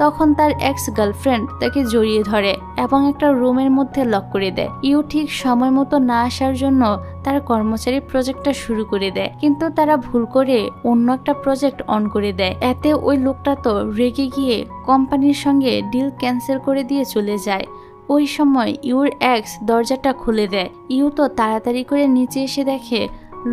তখন তার এক্স গার্লফ্রেন্ড তাকে জড়িয়ে ধরে এবং একটা রুমের মধ্যে লক করে দেয়। ইউ ঠিক সময় মতো না আসার জন্য তার কর্মচারী প্রজেক্টটা শুরু করে দেয়, কিন্তু তারা ভুল করে অন্য একটা প্রজেক্ট অন করে দেয়। এতে ওই লোকটা তো রেগে গিয়ে কোম্পানির সঙ্গে ডিল ক্যান্সেল করে দিয়ে চলে যায়। ওই সময় ইউর এক্স দরজাটা খুলে দেয়। ইউ তো তাড়াতাড়ি করে নিচে এসে দেখে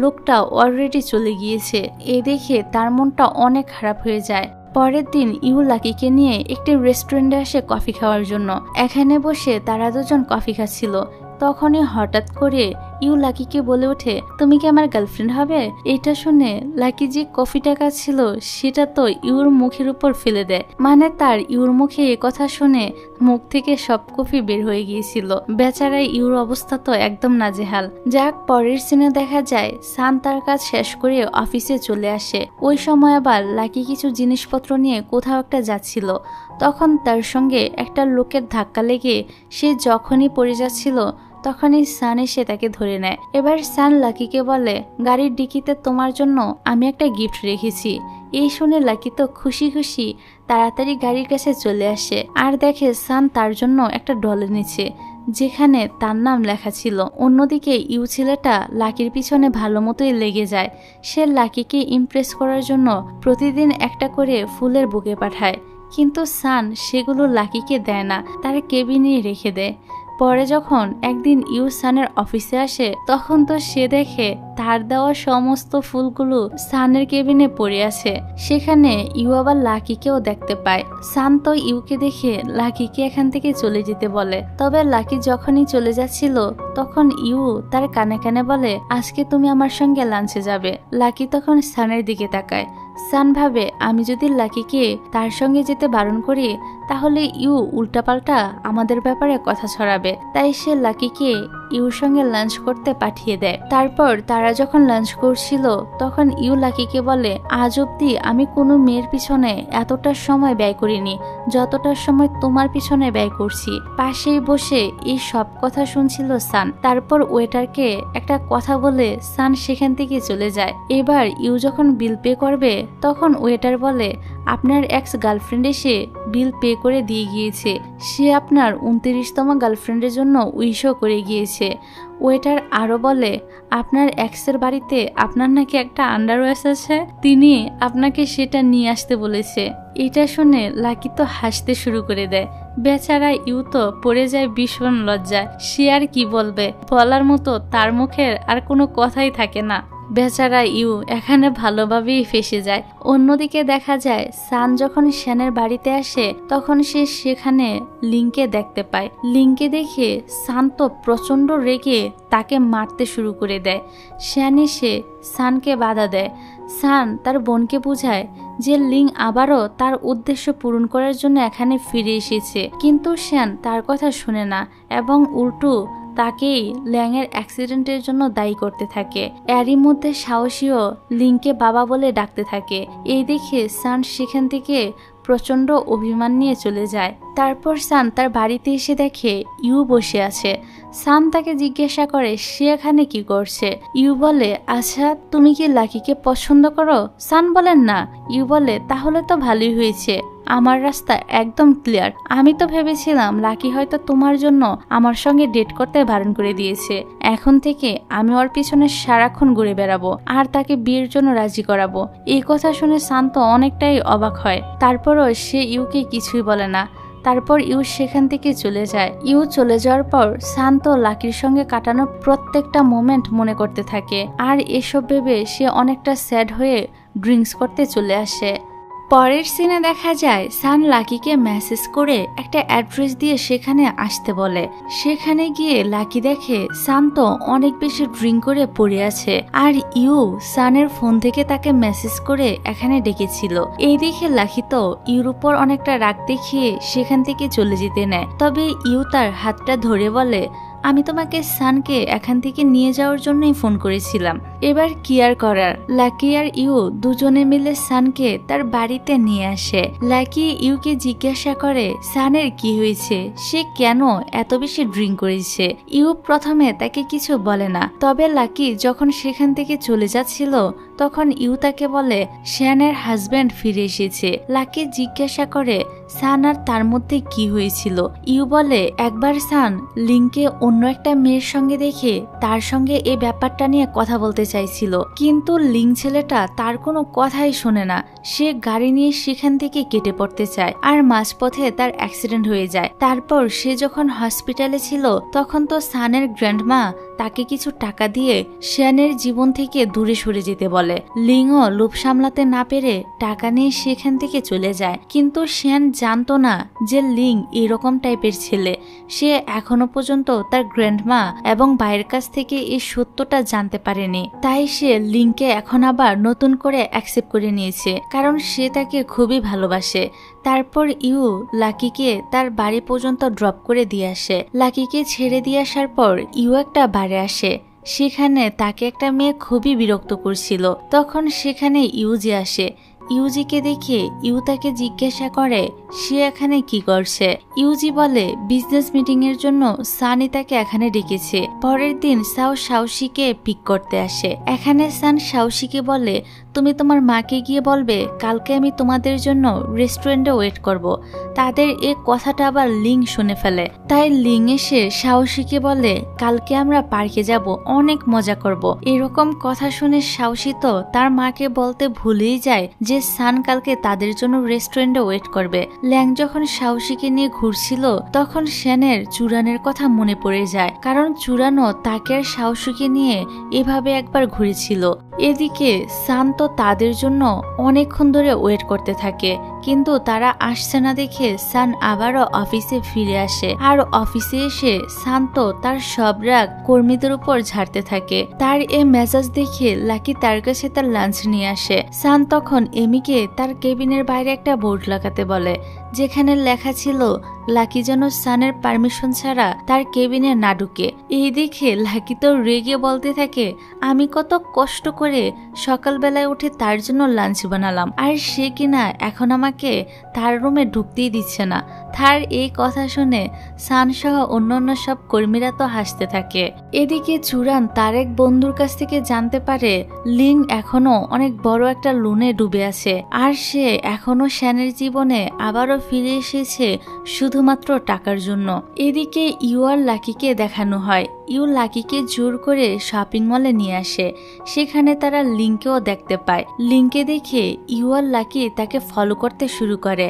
লোকটা অলরেডি চলে গিয়েছে। এ দেখে তার মনটা অনেক খারাপ হয়ে যায়। পরের দিন ইউ লাকিকে নিয়ে একটি রেস্টুরেন্টে আসে কফি খাওয়ার জন্য। এখানে বসে তারা দুজন কফি খাচ্ছিল। তখনই হঠাৎ করে ইউ লাকিকে বলে ওঠে, তুমি কি আমার গার্লফ্রেন্ড হবে? এটা শুনে লাকি যে কফিটা খাচ্ছিল সেটা তো ইউর মুখের উপর ফেলে দেয়। মানে তার ইউর মুখে এ কথা শুনে মুখ থেকে সব কফি বের হয়ে গিয়েছিল। বেচারা ইউর অবস্থা তো একদম নাজেহাল। যাক, পরের সিনে দেখা যায় সান তার কাজ শেষ করে অফিসে চলে আসে। ওই সময় আবার লাকি কিছু জিনিসপত্র নিয়ে কোথাও একটা যাচ্ছিল। তখন তার সঙ্গে একটা লোকের ধাক্কা লেগে সে যখনই পড়ে যাচ্ছিল তখনই সান এসে তাকে ধরে নেয়। এবার সান লাকিকে বলে, গাড়ির ডিকিতে তোমার জন্য আমি একটা গিফট রেখেছি। এই শুনে লাকি তো খুশি খুশি তাড়াতাড়ি গাড়ির কাছে চলে আসে আর দেখে সান তার জন্য একটা ডল এনেছে যেখানে তার নাম লেখা ছিল। অন্যদিকে ইউ ছেলেটা লাকির পিছনে ভালো মতোই লেগে যায়। সে লাকিকে ইমপ্রেস করার জন্য প্রতিদিন একটা করে ফুলের বুকে পাঠায়, কিন্তু সান সেগুলো লাকিকে দেয় না, তার কেবিনে রেখে দেয়। পরে যখন একদিন ইউ সানের অফিসে আসে তখন তো সে দেখে তার দেওয়া সমস্ত ফুলগুলো সানের কেবিনে পড়ে আছে। সেখানে ইউ আবার লাকিকেও দেখতে পায়। সান তো ইউকে দেখে লাকিকে এখান থেকে চলে যেতে বলে। তবে লাকি যখনই চলে যাচ্ছিল তখন ইউ তার কানে কানে বলে, আজকে তুমি আমার সঙ্গে লাঞ্চে যাবে। লাকি তখন সানের দিকে তাকায়। সান ভাবে, আমি যদি লাকিকে তার সঙ্গে যেতে বারণ করি তাহলে ইউ উল্টাপাল্টা আমাদের ব্যাপারে কথা ছড়াবে। তাই সে লাকিকে ইউর সঙ্গে লাঞ্চ করতে পাঠিয়ে দেয়। তারপর তারা যখন লাঞ্চ করছিল তখন ইউ লাকিকে বলে, আজ অব্দি আমি কোনো মেয়ের পিছনে এতটা সময় ব্যয় করিনি যতটা সময় তোমার পিছনে ব্যয় করছি। পাশেই বসে এই সব কথা শুনছিল সান। তারপর ওয়েটারকে একটা কথা বলে সান সেখান থেকে চলে যায়। এবার ইউ যখন বিল পে করবে তখন ওয়েটার বলে, আপনার এক্স গার্লফ্রেন্ড এসে বিল পে করে দিয়ে গিয়েছে। সে আপনার 29তম গার্লফ্রেন্ডের জন্য উইশও করে গিয়েছে। ওয়েটার আরো বলে, আপনার এক্সের বাড়িতে আপনার নাকি একটা আন্ডারওয়্যার আছে, তিনি আপনাকে সেটা নিয়ে আসতে বলেছে। এটা শুনে লাকি তো হাসতে শুরু করে দেয়। বেচারা ইউ তো পড়ে যায় ভীষণ লজ্জায়। সে আর কি বলবে, বলার মতো তার মুখের আর কোনো কথাই থাকে না। বেচারা ইউ এখানে ভালোভাবেই ফেসে যায়। অন্যদিকে দেখা যায় সান যখন শ্যানের বাড়িতে আসে তখন সে সেখানে লিংকে দেখতে পায়। লিংকে দেখে সান তো প্রচন্ড রেগে তাকে মারতে শুরু করে দেয়। শ্যান এসে সানকে বাধা দেয়। সান তার বোনকে বুঝায় যে লিং আবারও তার উদ্দেশ্য পূরণ করার জন্য এখানে ফিরে এসেছে, কিন্তু শ্যান তার কথা শুনে না এবং উল্টো তাকেই ল্যাংয়ের অ্যাক্সিডেন্টের জন্য দায়ী করতে থাকে। এরই মধ্যে সাহসীও লিংকে বাবা বলে ডাকতে থাকে। এই দেখে সান সেখান থেকে প্রচন্ড অভিমান নিয়ে চলে যায়। তারপর সান তার বাড়িতে এসে দেখে ইউ বসে আছে। সান তাকে জিজ্ঞাসা করে সে এখানে কি করছে। ইউ বলে, আচ্ছা তুমি কি লাকিকে পছন্দ করো? সান বলেন না। ইউ বলে, তাহলে তো ভালোই হয়েছে, আমার রাস্তা একদম ক্লিয়ার। আমি তো ভেবেছিলাম লাকি হয়তো তোমার জন্য আমার সঙ্গে ডেট করতে বারণ করে দিয়েছে। এখন থেকে আমি ওর পিছনে সারাক্ষণ ঘুরে বেড়াবো আর তাকে বিয়ের জন্য রাজি করাবো। এই কথা শুনে শান্ত অনেকটাই অবাক হয়। তারপরও সে ইউকে কিছুই বলে না। তারপর ইউ সেখান থেকে চলে যায়। ইউ চলে যাওয়ার পর শান্ত লাকির সঙ্গে কাটানো প্রত্যেকটা মোমেন্ট মনে করতে থাকে আর এসব ভেবে সে অনেকটা স্যাড হয়ে ড্রিঙ্কস করতে চলে আসে। পরের সিনে দেখা যায় সান লাকিকে মেসেজ করে একটা অ্যাড্রেস দিয়ে সেখানে আসতে বলে। সেখানে গিয়ে লাকি দেখে সান তো অনেক বেশি ড্রিঙ্ক করে পড়ে আছে, আর ইউ সানের ফোন থেকে তাকে মেসেজ করে এখানে ডেকেছিল। এই দেখে লাকি তো ইউর উপর অনেকটা রাগ দেখিয়ে সেখান থেকে চলে যেতে নেয়। তবে ইউ তার হাতটা ধরে বলে, আমি তোমাকে সানকে এখান থেকে নিয়ে যাওয়ার জন্যই ফোন করেছিলাম, এবার কি আর করার। লাকি আর ইউ দুজনে মিলে সানকে তার বাড়িতে নিয়ে আসে। লাকি ইউকে জিজ্ঞাসা করে সানের কি হয়েছে, সে কেন এত বেশি ড্রিঙ্ক করেছে। ইউ প্রথমে তাকে কিছু বলে না, তবে লাকি যখন সেখান থেকে চলে যাচ্ছিল তখন ইউ তাকে বলে শ্যানের হাজবেন্ড ফিরে এসেছে। লাকি জিজ্ঞাসা করে সান আর তার মধ্যে কি হয়েছিল। ইউ বলে একবার সান লিংকে অন্য একটা মেয়ের সঙ্গে দেখে তার সঙ্গে এই ব্যাপারটা নিয়ে কথা বলতে চাইছিল, কিন্তু লিং ছেলেটা তার কোনো কথাই শোনে না। সে গাড়ি নিয়ে সেখান থেকে কেটে পড়তে চায় আর মাঝপথে তার অ্যাক্সিডেন্ট হয়ে যায়। তারপর সে যখন হসপিটালে ছিল তখন তো সানের গ্র্যান্ডমা তাকে কিছু টাকা দিয়ে শ্যানের জীবন থেকে দূরে সরে যেতে বলে। লিংও লোভ সামলাতে না পেরে টাকা নিয়ে সেখান থেকে চলে যায়, কিন্তু শ্যান জানতো না যে লিং এরকম টাইপের ছেলে। সে এখনো পর্যন্ত তার গ্র্যান্ডমা এবং ভাইয়ের কাছ থেকে এই সত্যটা জানতে পারেনি। তাই সে লিংকে এখন আবার নতুন করে অ্যাকসেপ্ট করে নিয়েছে, কারণ সে তাকে খুবই ভালোবাসে। তারপর ইউ লাকিকে তার বাড়ি পর্যন্ত ড্রপ করে দিয়ে আসে। লাকিকে ছেড়ে দিয়ে আসার পর ইউ একটা বাড়ি আসে। সেখানে তাকে একটা মেয়ে খুবই বিরক্ত করছিল। তখন সেখানে ইউজি আসে। ইউজিকে দেখে ইউ তাকে জিজ্ঞাসা করে সে এখানে কি করছে। ইউজি বলে বিজনেস মিটিং এর জন্য সানি তাকে এখানে ডেকেছে। পরের দিন সাও সাউসিকে পিক করতে আসে। এখানে সান সাউসিকে বলে তুমি তোমার মাকে গিয়ে বলবে কালকে আমি তোমাদের জন্য রেস্টুরেন্টে ওয়েট করব। তাদের এই কথাটা আবার লিং শুনে ফেলে। তাই লিং এসে সাহসীকে বলে কালকে আমরা পার্কে যাব, অনেক মজা করব। এরকম কথা শুনে সাহসী তো তার মাকে বলতে ভুলেই যায় যে সান কালকে তাদের জন্য রেস্টুরেন্টে ওয়েট করবে। ল্যাং যখন সাহসীকে নিয়ে ঘুরছিল তখন শ্যানের চুরানের কথা মনে পড়ে যায়, কারণ চুরানো তাকে আর সাহসীকে নিয়ে এভাবে একবার ঘুরেছিল। এদিকে সান তো তাদের জন্য অনেকক্ষণ ধরে ওয়েট করতে থাকে, কিন্তু তারা আসছে না দেখে সান আবারও অফিসে ফিরে আসে। আর অফিসে এসে সান তো তার সব রাগ কর্মীদের উপর ঝাড়তে থাকে। তার এই মেজাজ দেখে লাকি তার কাছে তার লাঞ্চ নিয়ে আসে। সান তখন এমিকে তার কেবিনের বাইরে একটা বোর্ড লাগাতে বলে, যেখানে লেখা ছিল লাকি যেন সানের পারমিশন ছাড়া তার কেবিনে না ঢুকে। এই দেখে লাকি তো রেগে বলতে থাকে আমি কত কষ্ট করে সকালবেলায় উঠে তার জন্য লাঞ্চ বানালাম, আর সে কিনা এখন আমাকে তার রুমে ঢুকতেই দিচ্ছে না। তার এই কথা শুনে সান সহ অন্যান্য সব কর্মীরা তো হাসতে থাকে। এদিকে চুরান তার এক বন্ধুর কাছ থেকে জানতে পারে লিং এখনো অনেক বড় একটা লোনে ডুবে আছে, আর সে এখনো শ্যানের জীবনে আবারও ফিরে এসেছে শুধুমাত্র টাকার জন্য। এদিকে ইউ আর লাকিকে দেখানো হয়। ইউ লাকিকে জোর করে শপিং মলে নিয়ে আসে। সেখানে তারা লিংকেও দেখতে পায়। লিংকে দেখে ইউ আর লাকি তাকে ফলো করতে শুরু করে।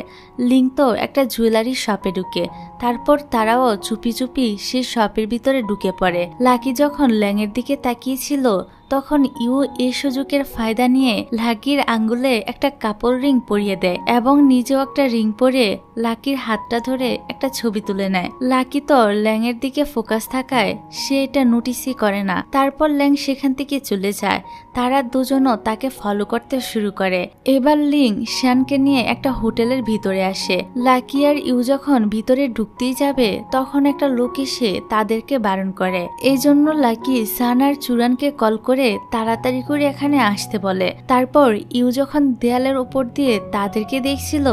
লিং তো একটা জুয়েলারি শপে ঢুকে। তারপর তারাও চুপি চুপি সে শপের ভিতরে ঢুকে পড়ে। লাকি যখন ল্যাংয়ের দিকে তাকিয়েছিল তখন ইউ এই সুযোগের ফায়দা নিয়ে লাকির আঙ্গুলে একটা কাপড় রিং পরিয়ে দেয় এবং নিজেও একটা রিং পরে লাকির হাতটা ধরে একটা ছবি তুলে নেয়। লাকি তো ল্যাংয়ের দিকে ফোকাস থাকায় সে এটা নোটিসই করে না। তারপর ল্যাং সেখান থেকে চলে যায়। তারা দুজনও তাকে ফলো করতে শুরু করে। এবার লিং শ্যানকে নিয়ে একটা হোটেলের ভিতরে আসে। লাকি আর ইউ যখন ভিতরে ঢুকতেই যাবে তখন একটা লোক এসে তাদেরকে বারণ করে। এই জন্য লাকি সান আর চুরানকে কল করে তাড়াতাড়ি করে এখানে আসতে বলে। তারপর ইউ যখন দেয়ালের উপর দিয়ে তাদেরকে দেখছিল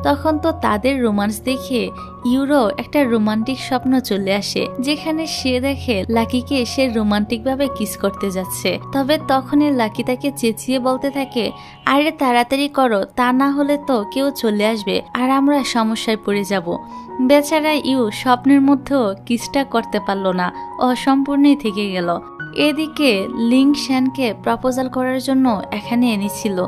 তখন তো তাদের রোমান্স দেখে ইউরো একটা রোমান্টিক স্বপ্ন চলে আসে, যেখানে সে দেখে লাকিকে সে রোমান্টিক ভাবে কিস করতে যাচ্ছে। তবে তখনই লাকি তাকে চেঁচিয়ে বলতে থাকে আরে তাড়াতাড়ি করো, তা না হলে তো কেউ চলে আসবে আর আমরা সমস্যায় পড়ে যাব। বেচারা ইউ স্বপ্নের মধ্যেও কিসটা করতে পারলো না, অসম্পূর্ণই থেকে গেল। এদিকে লিং শ্যানকে প্রপোজাল করার জন্য এখানে এনেছিল।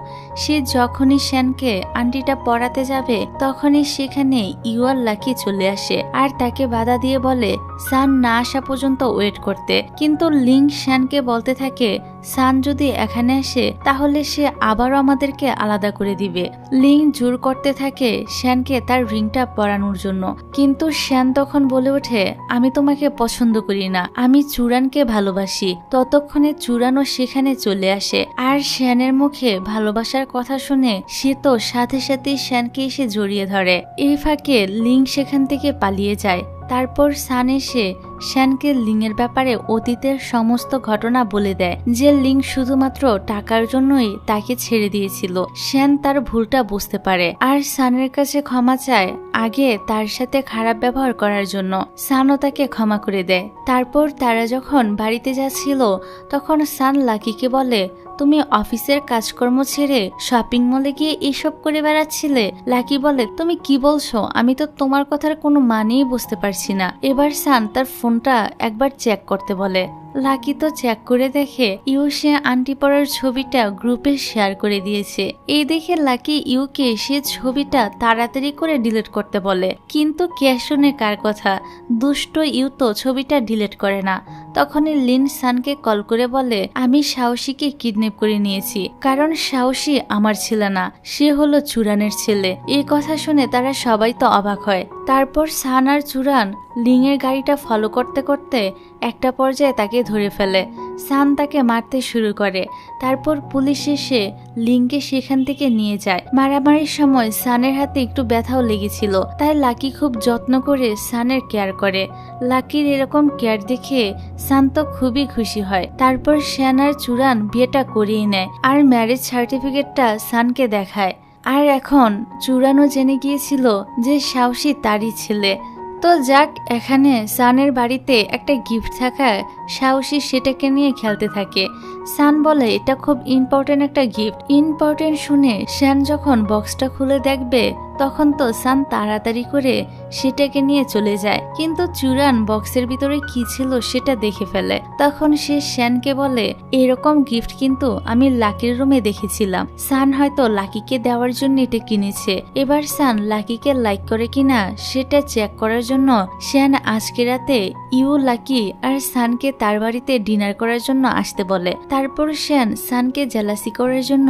সে যখনই শ্যানকে আন্টিটা পড়াতে যাবে তখনই সেখানে ইউ আর লাকি চলে আসে আর তাকে বাধা দিয়ে বলে সান না আসা পর্যন্ত ওয়েট করতে, কিন্তু লিং শ্যানকে বলতে থাকে সান যদি এখানে আসে তাহলে সে আবারও আমাদেরকে আলাদা করে দিবে। লিং জোর করতে থাকে শ্যানকে তার রিংটা পরানোর জন্য, কিন্তু শ্যান তখন বলে ওঠে আমি তোমাকে পছন্দ করি না, আমি চুরানকে ভালোবাসি। ততক্ষণে চুরানও সেখানে চলে আসে, আর শ্যানের মুখে ভালোবাসার কথা শুনে সে তো সাথে সাথে শ্যানকে এসে জড়িয়ে ধরে। এই ফাঁকে লিং সেখান থেকে পালিয়ে যায়। তারপর সান এসে শ্যানকে লিংয়ের ব্যাপারে অতীতের সমস্ত ঘটনা বলে দেয়, যে লিং শুধুমাত্র টাকার জন্যই তাকে ছেড়ে দিয়েছিল। শ্যান তার ভুলটা বুঝতে পারে আর সানের কাছে ক্ষমা চায় আগে তার সাথে খারাপ ব্যবহার করার জন্য। সানও তাকে ক্ষমা করে দেয়। তারপর তারা যখন বাড়িতে যাচ্ছিল তখন সান লাকিকে বলে তুমি অফিসের কাজকর্ম ছেড়ে শপিং মলে গিয়ে এসব করে বেড়াচ্ছিলে। লাকি বলে তুমি কি বলছো, আমি তো তোমার কথার কোনো মানেই বুঝতে পারছি না। এবার সান তার ফোনটা একবার চেক করতে বলে। লাকি তো চেক করে দেখে সে আন্টি পড়ার ছবিটা গ্রুপে শেয়ার করে দিয়েছে। এই দেখে লাকি ইউকে সে ছবিটা তাড়াতাড়ি করে ডিলিট করতে বলে, কিন্তু কে শুনে কার কথা, দুষ্ট ইউ তো ছবিটা ডিলিট করে না। তখনই লিন সানকে কল করে বলে আমি সাহসীকে কিডন্যাপ করে নিয়েছি, কারণ সাহসী আমার ছিল না, সে হলো চুরানের ছেলে। এই কথা শুনে তারা সবাই তো অবাক হয়। তারপর সান আর চুরান লিংয়ের গাড়িটা ফলো করতে করতে একটা পর্যায়ে তাকে ধরে ফেলে। সান তাকে মারতে শুরু করে। তারপর পুলিশ এসে লিংকে সেখান থেকে নিয়ে যায়। মারামারির সময় সানের হাতে একটু ব্যথাও লেগেছিল, তাই লাকি খুব যত্ন করে সানের কেয়ার করে। লাকির এরকম কেয়ার দেখে সান তো খুবই খুশি হয়। তারপর শ্যান আর চুরান বিয়েটা করিয়ে নেয় আর ম্যারেজ সার্টিফিকেটটা সানকে দেখায়। আর এখন চুরানও জেনে গিয়েছিল যে সাহসী তারই ছেলে। তো যাক, এখানে সানের বাড়িতে একটা গিফট থাকায় সাহসী সেটাকে নিয়ে খেলতে থাকে। সান বলে এটা খুব ইম্পর্টেন্ট একটা গিফট। ইম্পর্টেন্ট শুনে শ্যান যখন বক্সটা খুলে দেখবে তখন তো সান তাড়াতাড়ি করে সেটাকে নিয়ে চলে যায়, কিন্তু চুরান বক্সের ভিতরে কি ছিল সেটা দেখে ফেলে। তখন সে শ্যানকে বলে এরকম গিফট কিন্তু আমি লাকির রুমে দেখেছিলাম, সান হয়তো লাকিকে দেওয়ার জন্য এটা কিনেছে। এবার সান লাকিকে লাইক করে কিনা সেটা চেক করার জন্য শ্যান আজকে রাতে লাকি আর সানকে তার বাড়িতে ডিনার করার জন্য আসতে বলে। তারপর শ্যান সানকে জেলাসি করার জন্য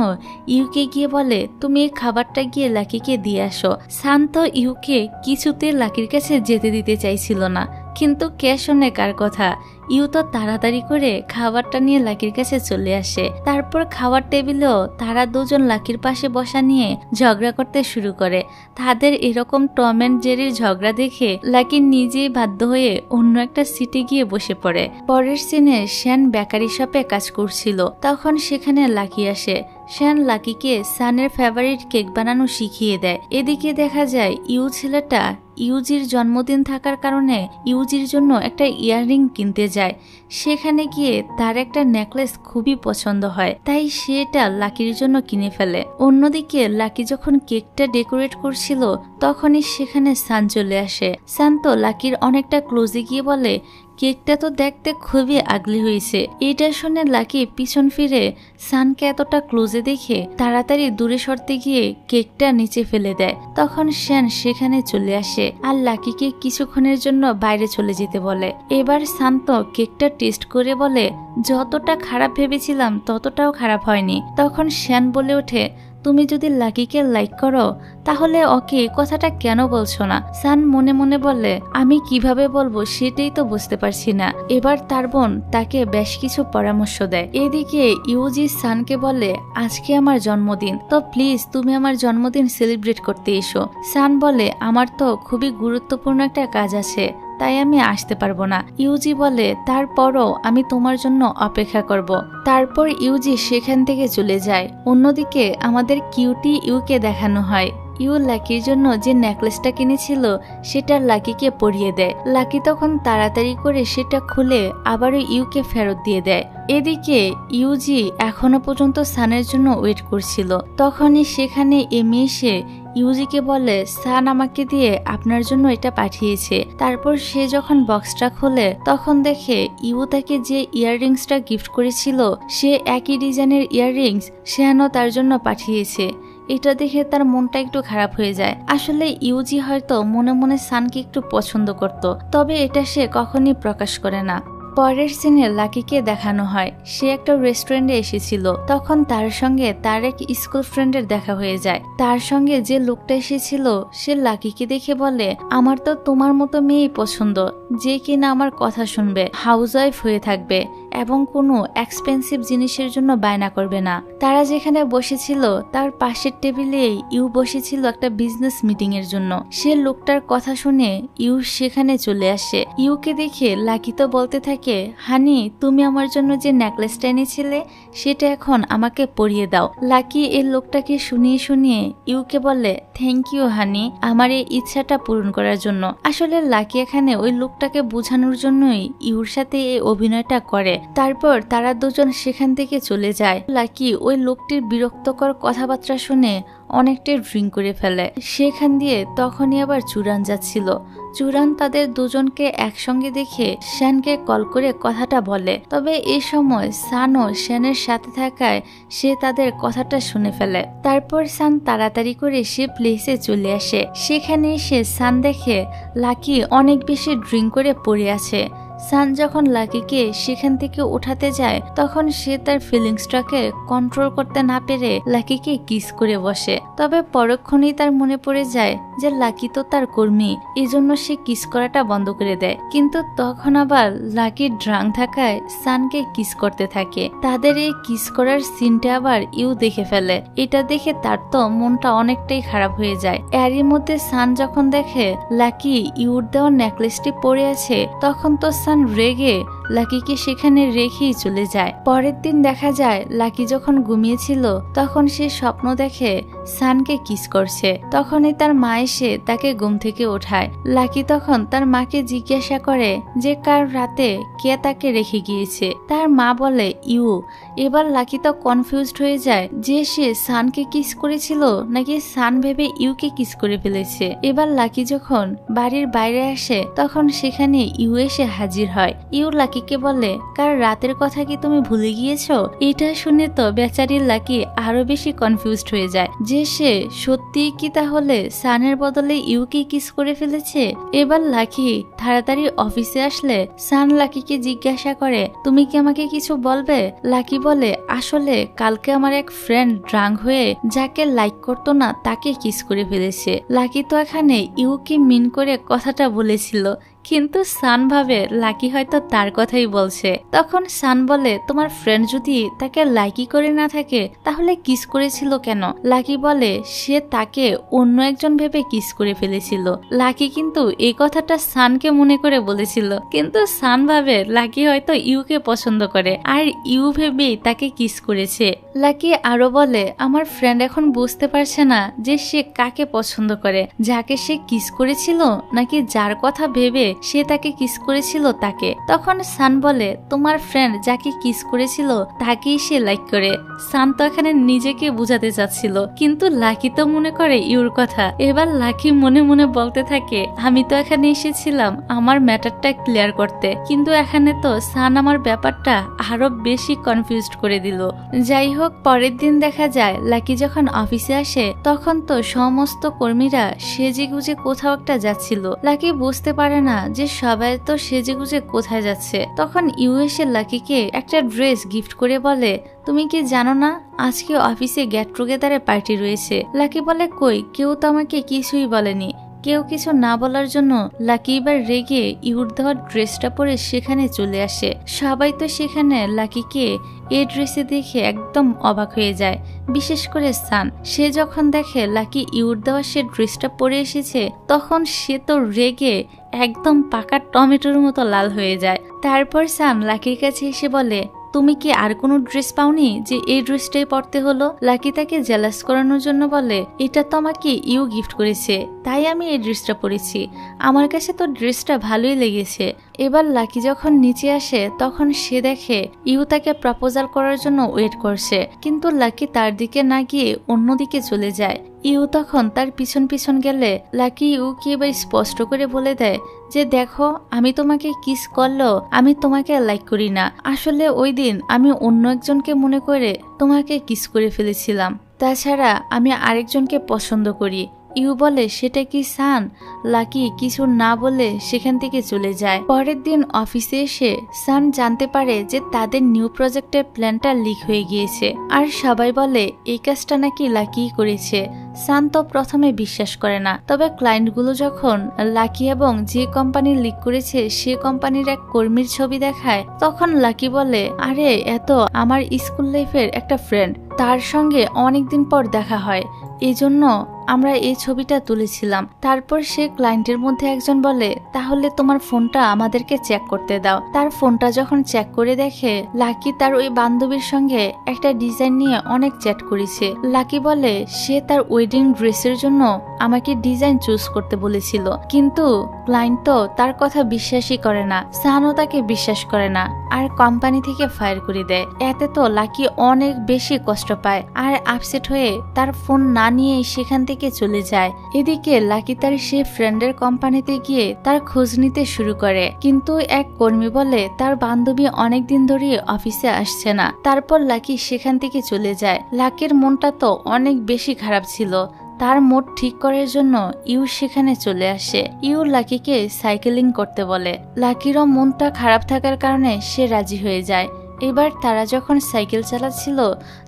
ইউকে গিয়ে বলে তুমি এই খাবারটা গিয়ে লাকিকে দিয়ে আসো। সান তো ইউকে কিছুতে লাকির কাছে যেতে দিতে চাইছিল না, কিন্তু কে শোনে কার কথা, ইউ তো তাড়াতাড়ি করে খাবারটা নিয়ে লাকির কাছে চলে আসে। তারপর খাবার টেবিলেও তারা দুজন লাকির পাশে বসা নিয়ে ঝগড়া করতে শুরু করে। তাদের এরকম টম এন্ড জেরির ঝগড়া দেখে লাকি নিজেই বাধ্য হয়ে অন্য একটা সিটে গিয়ে বসে পড়ে। পরের সিনে শ্যান বেকারি শপে কাজ করছিল, তখন সেখানে লাকি আসে। শ্যান লাকিকে সানের ফেভারিট কেক বানানো শিখিয়ে দেয়। এদিকে দেখা যায় ছেলেটা ইউজির জন্মদিন থাকার কারণে ইউজির জন্য একটা ইয়াররিং কিনতে যায়। সেখানে গিয়ে তার একটা নেকলেস খুবই পছন্দ হয়, তাই সে এটা লাকির জন্য কিনে ফেলে। অন্যদিকে লাকি যখন কেকটা ডেকোরেট করছিল তখনই সেখানে সান চলে আসে। সান তো লাকির অনেকটা ক্লোজে গিয়ে বলে কেকটা তো দেখতে খুবই আগলি হয়েছে। এটা শুনে লাকি পিছন ফিরে সানকে এতটা ক্লোজে দেখে তাড়াতাড়ি দূরে সরতে গিয়ে কেকটা নিচে ফেলে দেয়। তখন শ্যান সেখানে চলে আসে আর লাকিকে কিছুক্ষণের জন্য বাইরে চলে যেতে বলে। এবার সান তো কেকটা টেস্ট করে বলে যতটা খারাপ ভেবেছিলাম ততটাও খারাপ হয়নি। তখন শ্যান বলে ওঠে তুমি যদি লাকিকে লাইক করো তাহলে ওকে কথাটা কেন বলছো না? সান মনে মনে বললে আমি কিভাবে বলবো সেটাই তো বুঝতে পারছি না। এবার তার বোন তাকে বেশ কিছু পরামর্শ দেয়। এদিকে ইউজি সানকে বলে আজকে আমার জন্মদিন, তো প্লিজ তুমি আমার জন্মদিন সেলিব্রেট করতে এসো। সান বলে আমার তো খুবই গুরুত্বপূর্ণ একটা কাজ আছে, তাই আমি আসতে পারবো না। ইউজি বলে তারপরও আমি তোমার জন্য অপেক্ষা করব। তারপর ইউজি সেখান থেকে চলে যায়। অন্যদিকে আমাদের কিউটি ইউকে দেখানো হয়। ইউ লাকির জন্য যে নেকলেসটা কিনেছিল সেটা লাকিকে পরিয়ে দেয়। লাকি তখন তাড়াতাড়ি করে সেটা খুলে আবারও ইউকে ফেরত দিয়ে দেয়। এদিকে ইউজি এখনো পর্যন্ত সানের জন্য ওয়েট করছিল। তখনই সেখানে এমি এসে ইউজিকে বলে সান আমাকে দিয়ে আপনার জন্য এটা পাঠিয়েছে। তারপর সে যখন বক্সটা খোলে তখন দেখে ইউ তাকে যে ইয়াররিংসটা গিফট করেছিল সে একই ডিজাইনের ইয়াররিংস শ্যানও তার জন্য পাঠিয়েছে। এটা দেখে তার মনটা একটু খারাপ হয়ে যায়। আসলে ইউজি হয়তো মনে মনে সানকে একটু পছন্দ করত, তবে এটা সে কখনই প্রকাশ করে না। পরের সিনে লাকিকে দেখানো হয় সে একটা রেস্টুরেন্টে এসেছিল। তখন তার সঙ্গে তার এক স্কুল ফ্রেন্ডের দেখা হয়ে যায়। তার সঙ্গে যে লোকটা এসেছিল সে লাকিকে দেখে বলে, আমার তো তোমার মতো মেয়েই পছন্দ, যে কিনা আমার কথা শুনবে, হাউস ওয়াইফ হয়ে থাকবে এবং কোনো এক্সপেন্সিভ জিনিসের জন্য বায়না করবে না। তারা যেখানে বসেছিল তার পাশের টেবিলেই ইউ বসেছিল একটা বিজনেস মিটিং এর জন্য। সে লোকটার কথা শুনে ইউ সেখানে চলে আসে। ইউকে দেখে লাকি তো বলতে থাকে, হানি তুমি আমার জন্য যে নেকলেসটা এনেছিলে সেটা এখন আমাকে পরিয়ে দাও। লাকি এই লোকটাকে শুনিয়ে শুনিয়ে ইউকে বলে, থ্যাংক ইউ হানি আমার এই ইচ্ছাটা পূরণ করার জন্য। আসলে লাকি এখানে ওই লোকটাকে বোঝানোর জন্যই ইউর সাথে এই অভিনয়টা করে। তারপর তারা দুজন সেখান থেকে চলে যায়। লাকি ওই লোকটির বিরক্তকর কথাবার্তা শুনে অনেকটাই ড্রিঙ্ক করে ফেলে। সেখান দিয়ে তখনই আবার চুরান যাচ্ছিল। চুরান তাদের দুজনকে একসঙ্গে দেখে শ্যানকে কল করে কথাটা বলে, তবে এই সময় সানও শ্যানের সাথে থাকায় সে তাদের কথাটা শুনে ফেলে। তারপর সান তাড়াতাড়ি করে সে প্লেসে চলে আসে। সেখানে এসে সান দেখে লাকি অনেক বেশি ড্রিঙ্ক করে পড়ে আছে। সান যখন লাকিকে সেখান থেকে উঠাতে যায় তখন সে তার ফিলিংসটাকে কন্ট্রোল করতে না পেরে লাকিকে কিস করে বসে। তবে পরক্ষণেই তার মনে পড়ে যায় যে লাকি তো তার কর্মী, এজন্য সে কিস করাটা বন্ধ করে দেয়। কিন্তু তখন আবার লাকি ড্রাঙ্ক থাকায় সানকে কিস করতে থাকে। তাদের এই কিস করার সিনটা আবার ইউ দেখে ফেলে। এটা দেখে তার তো মনটা অনেকটাই খারাপ হয়ে যায়। এরই মধ্যে সান যখন দেখে লাকি ইউর দেওয়া নেকলেসটি পরে আছে তখন তো রেগে লাকিকে সেখানে রেখেই চলে যায়। পরের দিন দেখা যায় লাকি যখন ঘুমিয়েছিল তখন সে স্বপ্ন দেখে সানকে কিস করছে। তখনই তার মা এসে তাকে ঘুম থেকে ওঠায়। লাকি তখন তার মাকে জিজ্ঞাসা করে যে কাল রাতে কে তাকে রেখে গিয়েছে। তার মা বলে ইউ। এবার লাকি তো কনফিউজড হয়ে যায় যে সে সানকে কিস করেছিল নাকি সান ভেবে ইউকে কিস করে ফেলেছে। এবার লাকি যখন বাড়ির বাইরে আসে তখন সেখানে ইউ এসে হাজির হয়। ইউ লাকিকে বলে, কাল রাতের কথা কি তুমি ভুলে গিয়েছো? এটা শুনে তো বেচারি লাকি আরো বেশি কনফিউজড হয়ে যায় যে সে সত্যি কি তাহলে সানের বদলে ইউকে কিস করে ফেলেছে। এবার লাকি তাড়াতাড়ি অফিসে আসলে সান লাকিকে জিজ্ঞাসা করে, তুমি কি আমাকে কিছু বলবে? লাকি বলে, আসলে কালকে আমার এক ফ্রেন্ড ড্রাঙ্ক হয়ে যাকে লাইক করতো না তাকে কিস করে ফেলেছে। লাকি তো এখানে ইউকে মিন করে কথাটা বলেছিল, কিন্তু সান ভাবে লাকি হয়তো তার কথাই বলছে। তখন সান বলে, তোমার ফ্রেন্ড যদি তাকে লাইকি করে না থাকে তাহলে কিস করেছিল কেন? লাকি বলে, সে তাকে অন্য একজন ভেবে কিস করে ফেলেছিল। লাকি কিন্তু এই কথাটা সানকে মনে করে বলেছিল, কিন্তু সান ভাবে লাকি হয়তো ইউকে পছন্দ করে আর ইউ ভেবেই তাকে কিস করেছে। লাকি আরো বলে, আমার ফ্রেন্ড এখন বুঝতে পারছে না যে সে কাকে পছন্দ করে, যাকে সে কিস করেছিল নাকি যার কথা ভেবে সে তাকে কিস করেছিল তাকে। তখন সান বলে, তোমার ফ্রেন্ড যাকে কিস করেছিল তাকেই সে লাইক করে। সান তো এখানে নিজেকে বুঝাতে চাচ্ছিল, কিন্তু লাকি তো মনে করে ইউর কথা। এবার লাকি মনে মনে বলতে থাকে, আমি তো এখানে এসেছিলাম আমার ম্যাটারটা ক্লিয়ার করতে, কিন্তু এখানে তো সান আমার ব্যাপারটা আরো বেশি কনফিউজড করে দিল। যাই হোক, পরের দিন দেখা যায় লাকি যখন অফিসে আসে তখন তো সমস্ত কর্মীরা সেজে গুজে কোথাও একটা যাচ্ছিল। লাকি বুঝতে পারে না যে সবাই তো সেজে গুজে কোথায় যাচ্ছে। তখন ইউএসএ লাকিকে একটা ড্রেস গিফট করে বলে, তুমি কি জানো না আজকে অফিসে গেট টুগেদারে পার্টি রয়েছে? লাকি বলে, কই, কেউ তো আমাকে কিছুই বলেনি। কেউ কিছু না বলার জন্য লাকি এবার রেগে ইউর দেওয়ার ড্রেসটা পরে সেখানে চলে আসে। সবাই তো সেখানে লাকিকে এই ড্রেসে দেখে একদম অবাক হয়ে যায়, বিশেষ করে সান। সে যখন দেখে লাকি ইউর দেওয়া সে ড্রেসটা পরে এসেছে তখন সে তো রেগে একদম পাকা টমেটোর মতো লাল হয়ে যায়। তারপর সান লাকির কাছে এসে বলে, তুমি কি আর কোনো ড্রেস পাওনি যে এই ড্রেসটাই পরতে হলো? লাকি তাকে জেলাস করানোর জন্য বলে, এটা তো আমাকে ইউ গিফট করেছে তাই আমি এই ড্রেসটা পরেছি, আমার কাছে তো ড্রেসটা ভালোই লেগেছে। এবার লাকি যখন নিচে আসে তখন সে দেখে ইউ তাকে প্রপোজাল করার জন্য ওয়েট করছে, কিন্তু লাকি তার দিকে না গিয়ে অন্যদিকে চলে যায়। ইউ তখন তার পিছন পিছন গেলে লাকি ইউকে এবার স্পষ্ট করে বলে দেয় যে, দেখো, আমি তোমাকে কিস করলেও আমি তোমাকে লাইক করি না। আসলে ওই দিন আমি অন্য একজনকে মনে করে তোমাকে কিস করে ফেলেছিলাম। তাছাড়া আমি আরেকজনকে পছন্দ করি। ইউ বলে সেটা কি সান? লাকি কিছু না বলে সেখান থেকে চলে যায়। পরের দিন অফিসে এসে সান জানতে পারে যে তাদের নিউ প্রজেক্টের প্ল্যানটা লিক হয়ে গিয়েছে, আর সবাই বলে এই কাজটা নাকি লাকি করেছে। সান তো প্রথমে বিশ্বাস করে না, তবে ক্লায়েন্টগুলো যখন লাকি এবং যে কোম্পানি লিক করেছে সে কোম্পানির এক কর্মীর ছবি দেখায়, তখন লাকি বলে আরে এত আমার স্কুল লাইফের একটা ফ্রেন্ড, তার সঙ্গে অনেকদিন পর দেখা হয়, এই জন্য আমরা এই ছবিটা তুলেছিলাম। তারপর সে ক্লায়েন্টের মধ্যে একজন বলে তাহলে তোমার ফোনটা আমাদেরকে চেক করতে দাও। তার ফোনটা যখন চেক করে দেখে লাকি তার ওই বান্ধবীর সঙ্গে একটা ডিজাইন নিয়ে অনেক চ্যাট করেছে। লাকি বলে সে তার ওয়েডিং ড্রেসের জন্য আমাকে ডিজাইন চুজ করতে বলেছিল, কিন্তু ক্লায়েন্ট তো তার কথা বিশ্বাসই করে না, সানও তাকে বিশ্বাস করে না আর কোম্পানি থেকে ফায়ার করে দেয়। এতে তো লাকি অনেক বেশি কষ্ট পায় আর আপসেট হয়ে তার ফোন না নিয়ে সেখান থেকে চলে যায়। এদিকে লাকি তার সে ফ্রেন্ডের কোম্পানিতে গিয়ে তার খোঁজ নিতে শুরু করে, কিন্তু এক কর্মী বলে তার বান্ধবী অনেকদিন ধরে অফিসে আসছে না। তারপর লাকি সেখান থেকে চলে যায়। লাকির মনটা তো অনেক বেশি খারাপ ছিল, তার মুড ঠিক করার জন্য ইউ সেখানে চলে আসে। ইউ লাকিকে সাইকেলিং করতে বলে। লাকিরও মনটা খারাপ থাকার কারণে সে রাজি হয়ে যায়। এবার তারা যখন সাইকেল চালাচ্ছিল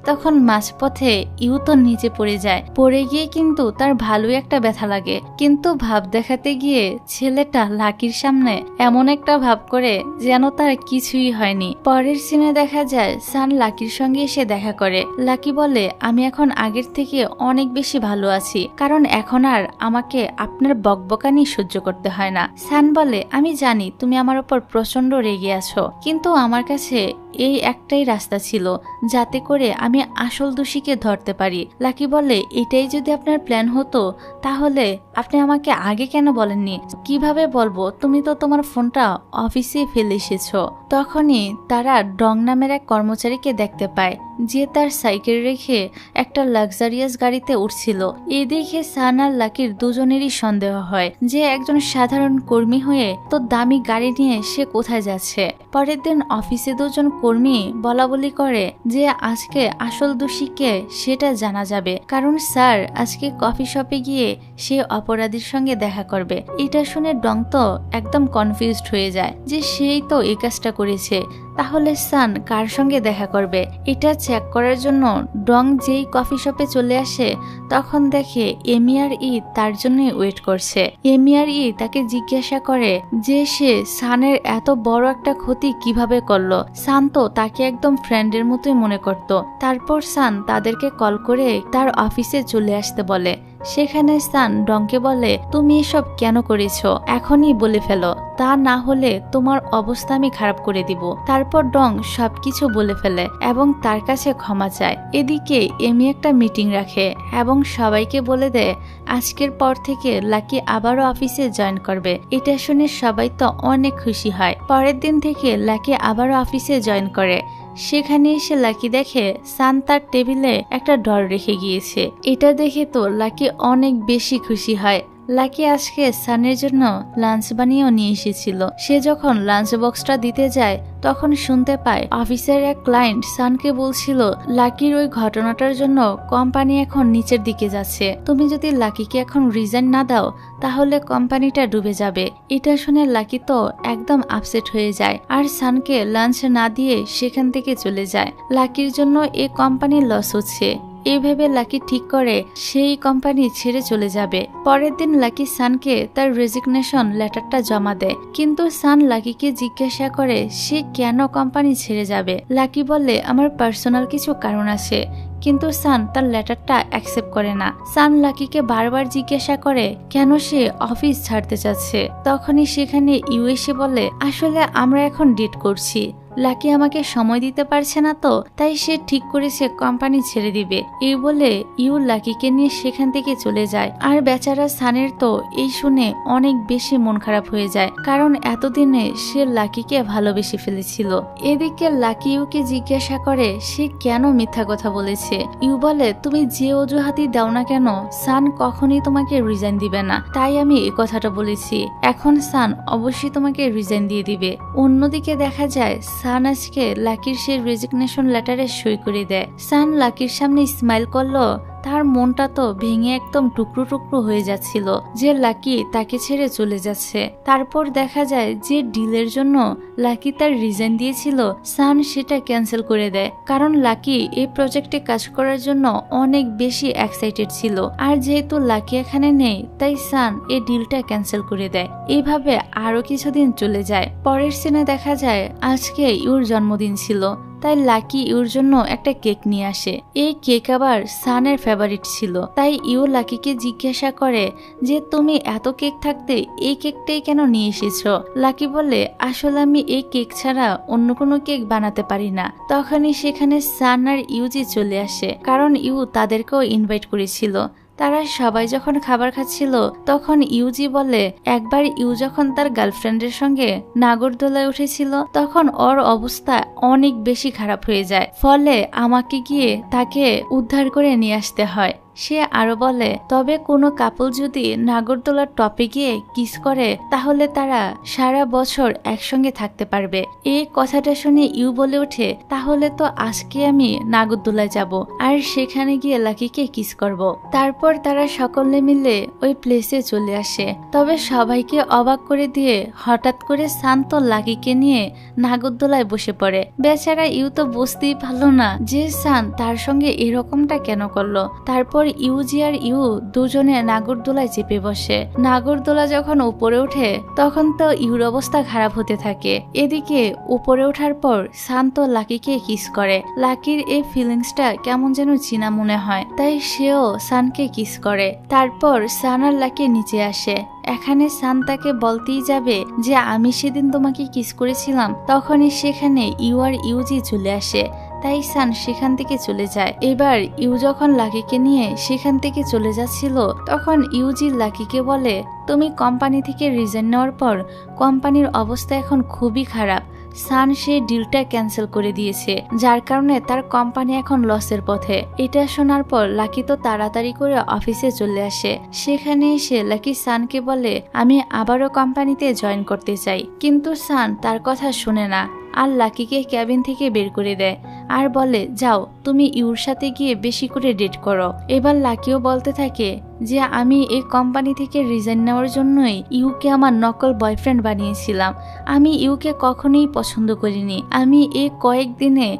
তখন মাঝপথে ইউ তো নিচে পড়ে যায়। পড়ে গিয়ে কিন্তু তার ভালোই একটা ব্যথা লাগে, কিন্তু ভাব দেখাতে গিয়ে ছেলেটা লাকির সামনে এমন একটা ভাব করে যেন তার কিছুই হয়নি। পরের সিনে দেখা যায় সান লাকির সঙ্গে এসে দেখা করে। লাকি বলে আমি এখন আগের থেকে অনেক বেশি ভালো আছি, কারণ এখন আর আমাকে আপনার বকবকানি সহ্য করতে হয় না। সান বলে আমি জানি তুমি আমার উপর প্রচন্ড রেগে আছো, কিন্তু আমার কাছে এই একটাই রাস্তা ছিল যাতে করে আমি আসল দোষীকে ধরতে পারি। লাকি বলে এটাই যদি আপনার প্ল্যান হতো তাহলে আপনি আমাকে আগে কেন বলেননি? কিভাবে বলবো, তুমি তো তোমার ফোনটা অফিসে ফেলে এসেছো। তখনই তারা ডং নামের এক কর্মচারীকে দেখতে পায় যে তার সাইকেল রেখে একটা লাক্সারিয়াস গাড়িতে উঠছিল। এই দেখে সান আর লাকির দুজনেরই সন্দেহ হয় যে একজন সাধারণ কর্মী হয়ে তো দামি গাড়ি নিয়ে সে কোথায় যাচ্ছে। পরের দিন অফিসে দুজন কর্মী বলা বলি করে যে আজকে আসল দোষীকে সেটা জানা যাবে, কারণ স্যার আজকে কফি শপে গিয়ে সে অপরাধীর সঙ্গে দেখা করবে। এটা শুনে ডং তো একদম কনফিউজড হয়ে যায় যে সেই তো এই কাজটা করেছে, তাহলে সান কার সঙ্গে দেখা করবে। এটা চেক করার জন্য ডং যেই কফি শপে চলে আসে তখন দেখে এমি আর ই তার জন্যই ওয়েট করছে। এমি আর ই তাকে জিজ্ঞাসা করে যে সে সানের এত বড় একটা ক্ষতি কিভাবে করলো। সান তো তাকে একদম ফ্রেন্ডের মতোই মনে করত। তারপর সান তাদেরকে কল করে তার অফিসে চলে আসতে বলে। সেখানে সান ডংকে বলে তুমি এসব কেন করেছো, এখনই বলে ফেলো, তা না হলে তোমার অবস্থা আমি খারাপ করে দিব। তারপর ডং সবকিছু বলে ফেলে এবং তার কাছে ক্ষমা চায়। এদিকে এমি একটা মিটিং রাখে এবং সবাইকে বলে দেয় আজকের পর থেকে লাকি আবারও অফিসে জয়েন করবে। এটা শুনে সবাই তো অনেক খুশি হয়। পরের দিন থেকে লাকি আবারও অফিসে জয়েন করে। সেখানে এসে লাকি দেখে সান তার টেবিলে একটা ডল রেখে গিয়েছে। এটা দেখে তো লাকি অনেক বেশি খুশি হয়। লাকি আজকে সানের জন্য লাঞ্চ বানিয়েও নিয়ে এসেছিল। সে যখন লাঞ্চ বক্সটা দিতে যায় তখন শুনতে পায় অফিসের এক ক্লায়েন্ট সানকে বলছিল লাকির ওই ঘটনাটার জন্য কোম্পানি এখন নিচের দিকে যাচ্ছে, তুমি যদি লাকিকে এখন রিজাইন না দাও তাহলে কোম্পানিটা ডুবে যাবে। এটা শুনে লাকি তো একদম আপসেট হয়ে যায় আর সানকে লাঞ্চ না দিয়ে সেখান থেকে চলে যায়। লাকির জন্য এই কোম্পানি লস হচ্ছে, এই ভেবে লাকি ঠিক করে সেই কোম্পানি ছেড়ে চলে যাবে। পরের দিন লাকি সানকে তার রেজিগনেশন লেটারটা জমা দেয়, কিন্তু সান লাকিকে জিজ্ঞাসা করে সে কেন কোম্পানি ছেড়ে যাবে। লাকি বলে আমার পার্সোনাল কিছু কারণ আছে, কিন্তু সান তার লেটারটা অ্যাকসেপ্ট করে না। সান লাকিকে বারবার জিজ্ঞাসা করে কেন সে অফিস ছাড়তে চাচ্ছে। তখনই সেখানে ইউএসএ বলে আসলে আমরা এখন ডেট করছি, লাকি আমাকে সময় দিতে পারছে না, তো তাই সে ঠিক করেছে কোম্পানি ছেড়ে দিবে। এই বলে ইউ লাকিকে নিয়ে সেখান থেকে চলে যায়। আর বেচারা সানের তো এই শুনে অনেক বেশি মন খারাপ হয়ে যায়, কারণ এতদিনে সে লাকিকে ভালোবেসে ফেলেছিল। এদিকে লাকি ইউকে জিজ্ঞাসা করে সে কেন মিথ্যা কথা বলেছে। ইউ বলে তুমি যে অজুহাতই দাও না কেন সান কখনই তোমাকে রিজাইন দিবে না, তাই আমি এই কথাটা বলেছি। এখন সান অবশ্যই তোমাকে রিজাইন দিয়ে দিবে। অন্যদিকে দেখা যায় সান আজকে লাকির সেই রেজিগনেশন লেটারে সই করে দেয়। সান লাকির সামনে স্মাইল করলো। তার মনটা তো ভেঙে একদম টুকরো টুকরো হয়ে যাচ্ছিল যে লাকি তাকে ছেড়ে চলে যাচ্ছে। তারপর দেখা যায় যে ডিলের জন্য লাকি তার রিজাইন দিয়েছিল, সান সেটা ক্যান্সেল করে দেয়। কারণ লাকি এই প্রজেক্টে কাজ করার জন্য অনেক বেশি এক্সাইটেড ছিল, আর যেহেতু লাকি এখানে নেই তাই সান এই ডিলটা ক্যান্সেল করে দেয়। এইভাবে আরো কিছুদিন চলে যায়। পরের সিনে দেখা যায় আজকে ইউর জন্মদিন ছিল, তাই লাকি ইউর জন্য একটা কেক নিয়ে আসে। এই কেক আবার সানের ফেভারিট ছিল, তাই ইউ লাকিকে জিজ্ঞাসা করে যে তুমি এত কেক থাকতে এই কেকটাই কেন নিয়ে এসেছো। লাকি বলে আসলে আমি এই কেক ছাড়া অন্য কোনো কেক বানাতে পারি না। তখনই সেখানে সান আর ইউজি চলে আসে, কারণ ইউ তাদেরকেও ইনভাইট করেছিল। তারা সবাই যখন খাবার খাচ্ছিল তখন ইউজি বলে একবার ইউ যখন তার গার্লফ্রেন্ডের সঙ্গে নাগরদোলায় উঠেছিল তখন ওর অবস্থা অনেক বেশি খারাপ হয়ে যায়, ফলে আমাকে গিয়ে তাকে উদ্ধার করে নিয়ে আসতে হয়। সে আরো বলে তবে কোনো কাপল যদি নাগরদোলার টপে গিয়ে কিস করে তাহলে তারা সারা বছর একসঙ্গে থাকতে পারবে। এই কথাটা শুনে ইউ বলে ওঠে তাহলে তো আজকে আমি নাগরদোলায় যাব আর সেখানে গিয়ে লাকিকে কিস করব। তারপর তারা সকলে মিলে ওই প্লেসে চলে আসে। তবে সবাইকে অবাক করে দিয়ে হঠাৎ করে শান্ত লাকিকে নিয়ে নাগরদোলায় বসে পড়ে। বেচারা ইউ তো বুঝতেই পারলো না যে সান তার সঙ্গে এরকমটা কেন করলো। তারপর ইউজি আর ইউ দুজনে নাগরদোলায় চেপে বসে। নাগরদোলা যখন উপরে ওঠে তখন তো ইউর অবস্থা খারাপ হতে থাকে। এদিকে উপরে ওঠার পর শান্ত লাকিকে কিস করে। লাকির এই ফিলিংসটা কেমন যেন চিনা মনে হয়, তাই সেও সানকে কিস করে। তারপর সান আর লাকি নিচে আসে। এখানে সান তাকে বলতেই যাবে যে আমি সেদিন তোমাকে কিস করেছিলাম, তখনই সেখানে ইউ আর ইউজি চলে আসে। তাই সান সেখান থেকে চলে যায়। এবার ইউ যখন লাকিকে নিয়ে সেখান থেকে চলে যাচ্ছিল তখন ইউজি লাকিকে বলে তুমি কোম্পানি থেকে রিজাইন নেওয়ার পর কোম্পানির অবস্থা এখন খুবই খারাপ। সান সেই ডিলটা ক্যান্সেল করে দিয়েছে, যার কারণে তার কোম্পানি এখন লসের পথে। এটা শোনার পর লাকি তো তাড়াতাড়ি করে অফিসে চলে আসে। সেখানে এসে লাকি সানকে বলে আমি আবারও কোম্পানিতে জয়েন করতে চাই, কিন্তু সান তার কথা শুনে না আর লাকিকে ক্যাবিন থেকে বের করে দেয় আর বলে যাও তুমি ইউর সাথে গিয়ে বেশি করে ডেট করো। এবার লাকিও বলতে থাকে যে আমি এই কোম্পানি থেকে রিজাইন নেওয়ার জন্যই ইউকে আমার নকল বয়ফ্রেন্ড বানিয়েছিলাম। আমি ইউকে কখনোই পছন্দ করিনি। আমি এই কয়েকদিনে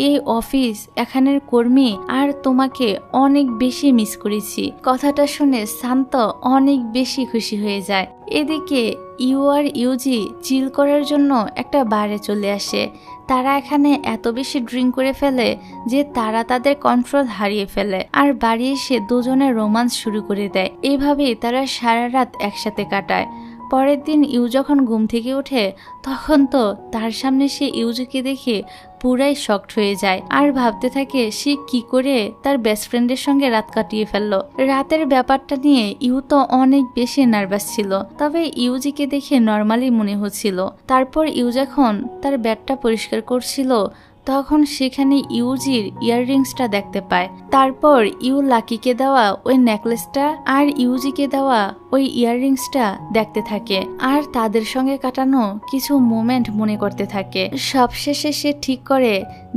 এই অফিস, এখানের কর্মী আর তোমাকে অনেক বেশি মিস করেছি। কথাটা শুনে শান্ত অনেক বেশি খুশি হয়ে যায়। এদিকে ইউ আর ইউজি চিল করার জন্য একটা বারে চলে আসে। তারা এখানে এত বেশি ড্রিঙ্ক করে ফেলে যে তারা তাদের কন্ট্রোল হারিয়ে ফেলে আর বাড়ি এসে দুজনে রোমান্স শুরু করে দেয়। এভাবেই তারা সারা রাত একসাথে কাটায়। পরের দিন ইউ যখন ঘুম থেকে ওঠে তখন তো তার সামনে সে ইউজিকে দেখে পুরাই শকড হয়ে যায় আর ভাবতে থাকে সে কি করে তার বেস্ট ফ্রেন্ডের সঙ্গে রাত কাটিয়ে ফেললো। রাতের ব্যাপারটা নিয়ে ইউ তো অনেক বেশি নার্ভাস ছিল, তবে ইউজিকে দেখে নর্মালি মনে হচ্ছিল। তারপর ইউ যখন তার ব্যাগটা পরিষ্কার করছিল তখন সেখানে ইউজির ইয়াররিংসটা দেখতে পায়। তারপর ইউ লাকিকে দেওয়া ওই নেকলেসটা আর ইউজিকে দেওয়া ওই ইয়াররিংসটা দেখতে থাকে আর তাদের সঙ্গে কাটানো কিছু মোমেন্ট মনে করতে থাকে। সবশেষে সে ঠিক করে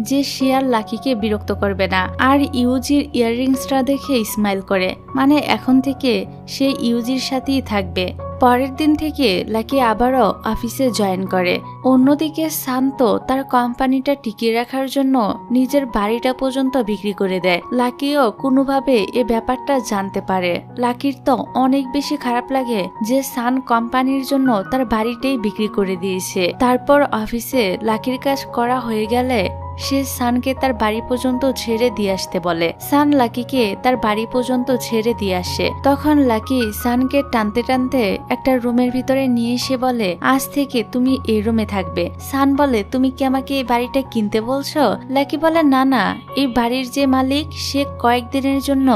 যে সে আর লাকিকে বিরক্ত করবে না আর ইউজির ইয়াররিংসটা দেখে স্মাইল করে, মানে এখন থেকে সে ইউজির সাথেই থাকবে। পরের দিন থেকে লাকি আবারও অফিসে জয়েন করে। অন্যদিকে শান্ত তার কোম্পানিটা টিকিয়ে রাখার জন্য নিজের বাড়িটা পর্যন্ত বিক্রি করে দেয়। লাকিও কোনোভাবে এ ব্যাপারটা জানতে পারে। লাকির তো অনেক বেশি খারাপ লাগে যে সান কোম্পানির জন্য তার বাড়িটাই বিক্রি করে দিয়েছে। তারপর অফিসে লাকির কাজ করা হয়ে গেলে সে সানকে তার বাড়ি পর্যন্ত ছেড়ে দিয়ে আসতে বলে। সান লাকিকে তার বাড়ি পর্যন্ত ছেড়ে দিয়ে আসে। তখন লাকি সানকে টানতে টানতে একটা রুমের ভিতরে নিয়ে এসে বলে আজ থেকে তুমি এই রুমে থাকবে। সান বলে তুমি কি আমাকে এই বাড়িটা কিনতে বলছো? লাকি বলে না না, এই বাড়ির যে মালিক সে কয়েকদিনের জন্য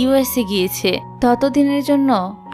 ইউএসএ গিয়েছে, ততদিনের জন্য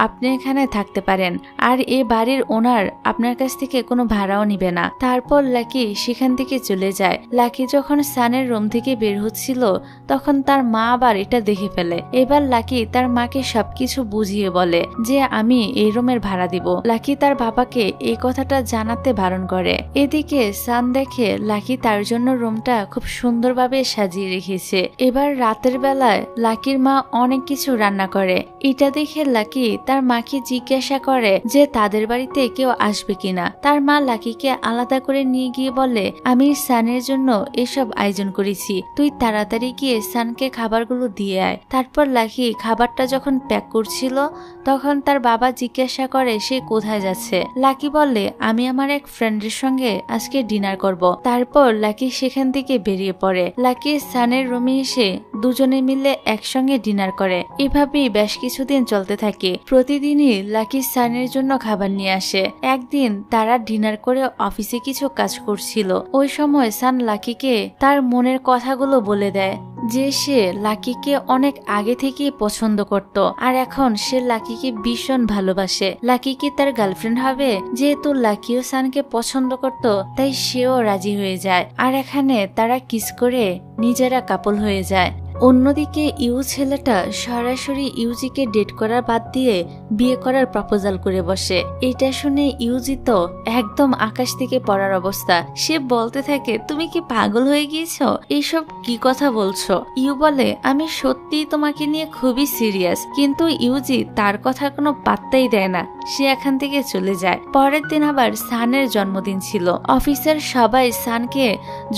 আপনি এখানে থাকতে পারেন, আর এই বাড়ির ওনার আপনার কাছ থেকে কোনো ভাড়াও নিবে না। তারপর লাকি সেখান থেকে চলে যায়। লাকি যখন সানের রুম থেকে বের হচ্ছিল তখন তার মা আবার এটা দেখে ফেলে। এবার লাকি তার মাকে সবকিছু বুঝিয়ে বলে যে আমি এই রুমের ভাড়া দিব। লাকি তার বাবাকে এই কথাটা জানাতে বারণ করে। এদিকে সান দেখে লাকি তার জন্য রুমটা খুব সুন্দরভাবে সাজিয়ে রেখেছে। এবার রাতের বেলায় লাকির মা অনেক কিছু রান্না করে। এটা দেখে লাকি তার মাকে জিজ্ঞাসা করে যে তাদের বাড়িতে কেউ আসবে কিনা। তার মা লাকিকে আলাদা করে নিয়ে গিয়ে বলে, আমি সানের জন্য এসব আয়োজন করেছি, তুই তাড়াতাড়ি গিয়ে সানকে খাবারগুলো দিয়ে আয়। তারপর লাকি খাবারটা যখন প্যাক করছিল তখন তার বাবা জিজ্ঞাসা করে সে কোথায় যাচ্ছে। লাকি বলে, আমি আমার এক ফ্রেন্ডের সঙ্গে আজকে ডিনার করব। তারপর লাকি সেখান থেকে বেরিয়ে পড়ে। লাকি সানের রুমে এসে দুজনে মিলে একসঙ্গে ডিনার করে। এভাবেই বেশ কিছুদিন চলতে থাকে। প্রতিদিনই লাকি সানের জন্য খাবার নিয়ে আসে। একদিন তারা ডিনার করে অফিসে কিছু কাজ করছিল। ওই সময় সান লাকিকে তার মনের কথাগুলো বলে দেয় যে সে লাকিকে অনেক আগে থেকে পছন্দ করত, আর এখন সে লাকিকে ভীষণ ভালোবাসে। লাকি কি তার গার্লফ্রেন্ড হবে? যেহেতু লাকিও সানকে পছন্দ করত তাই সেও রাজি হয়ে যায়, আর এখানে তারা কিস করে নিজেরা কাপল হয়ে যায়। অন্যদিকে ইউ ছেলেটা সরাসরি ইউজিকে ডেট করার বাদ দিয়ে বিয়ে করার প্রপোজাল করে বসে। এটা শুনে ইউজি তো একদম আকাশ থেকে পড়ার অবস্থা। সে বলতে থাকে, তুমি কি পাগল হয়ে গিয়েছো? এইসব কি কথা বলছো? ইউ বলে, আমি সত্যিই তোমাকে নিয়ে খুবই সিরিয়াস। কিন্তু ইউজি তার কথা কোনো পাত্তাই দেয় না। সে এখান থেকে চলে যায়। পরের দিন আবার সানের জন্মদিন ছিল। অফিসের সবাই সানকে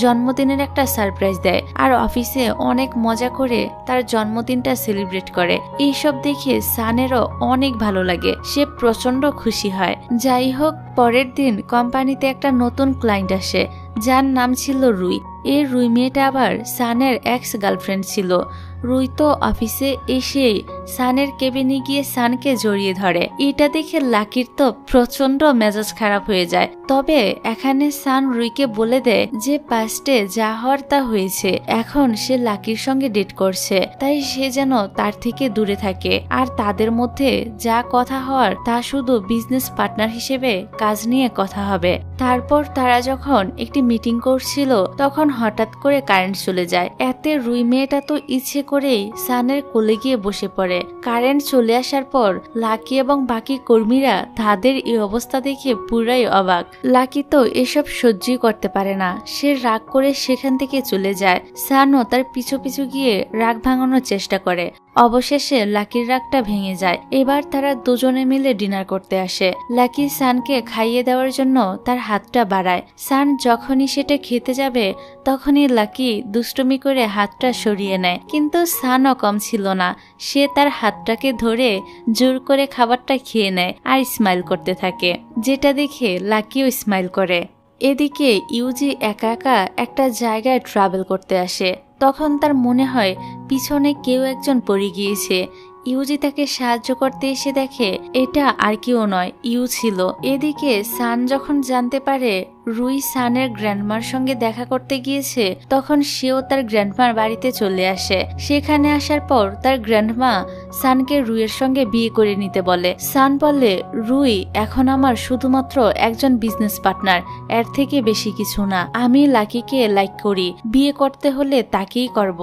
জন্মদিনের একটা সারপ্রাইজ দেয়, আর অফিসে অনেক মজা করে তার জন্মদিনটা সেলিব্রেট করে। এইসব দেখে সানেরও অনেক ভালো লাগে। সে প্রচন্ড খুশি হয়। যাই হোক, পরের দিন কোম্পানিতে একটা নতুন ক্লায়েন্ট আসে যার নাম ছিল রুই। এই রুই মেয়েটা আবার সানের এক্স গার্লফ্রেন্ড ছিল। রুই তো অফিসে এসে সানের কেবিনে গিয়ে সানকে জড়িয়ে ধরে। এটা দেখে লাকির তো প্রচন্ড মেজাজ খারাপ হয়ে যায়। তবে এখানে সান রুইকে বলে দেয় যে পাস্টে যা হওয়ার তা হয়েছে, এখন সে লাকির সঙ্গে ডেট করছে, তাই সে যেন তার থেকে দূরে থাকে, আর তাদের মধ্যে যা কথা হওয়ার তা শুধু বিজনেস পার্টনার হিসেবে কাজ নিয়ে কথা হবে। তারপর তারা যখন একটি মিটিং করছিল তখন হঠাৎ করে কারেন্ট চলে যায়। এতে রুই মেয়েটা তো ইচ্ছে করেই সানের কোলে গিয়ে বসে পড়ে। কারেন্ট চলে আসার পর লাকি এবং বাকি কর্মীরা তাদের এই অবস্থা দেখে পুরাই অবাক। লাকি তো এসব সহ্যই করতে পারে না। সে রাগ করে সেখান থেকে চলে যায়। সানও তার পিছু পিছু গিয়ে রাগ ভাঙানোর চেষ্টা করে। অবশেষে লাকির রাগটা ভেঙে যায়। এবার তারা দুজনে মিলে ডিনার করতে আসে। লাকি সানকে খাইয়ে দেওয়ার জন্য তার হাতটা বাড়ায়। সান যখনই সেটা খেতে যাবে তখনই লাকি দুষ্টুমি করে হাতটা সরিয়ে নেয়। কিন্তু সানও কম ছিল না। সে তার হাতটাকে ধরে জোর করে খাবারটা খেয়ে নেয় আর স্মাইল করতে থাকে, যেটা দেখে লাকিও স্মাইল করে। এদিকে ইউজি একা একা একটা জায়গায় ট্রাভেল করতে আসে। তখন তার মনে হয় পিছনে কেউ একজন পড়ে গিয়েছে। ইউজি তাকে সাহায্য করতে এসে দেখে এটা আর কেউ নয়, ইউ ছিল। এদিকে সান যখন জানতে পারে রুই সানের গ্র্যান্ডমার সঙ্গে দেখা করতে গিয়েছে তখন সেও তার গ্র্যান্ডমার বাড়িতে চলে আসে। সেখানে আসার পর তার গ্র্যান্ডমা সানকে রুইয়ের সঙ্গে বিয়ে করে নিতে বলে। সান বলে, রুই এখন আমার শুধুমাত্র একজন বিজনেস পার্টনার, এর থেকে বেশি কিছু না। আমি লাকিকে লাইক করি, বিয়ে করতে হলে তাকেই করব।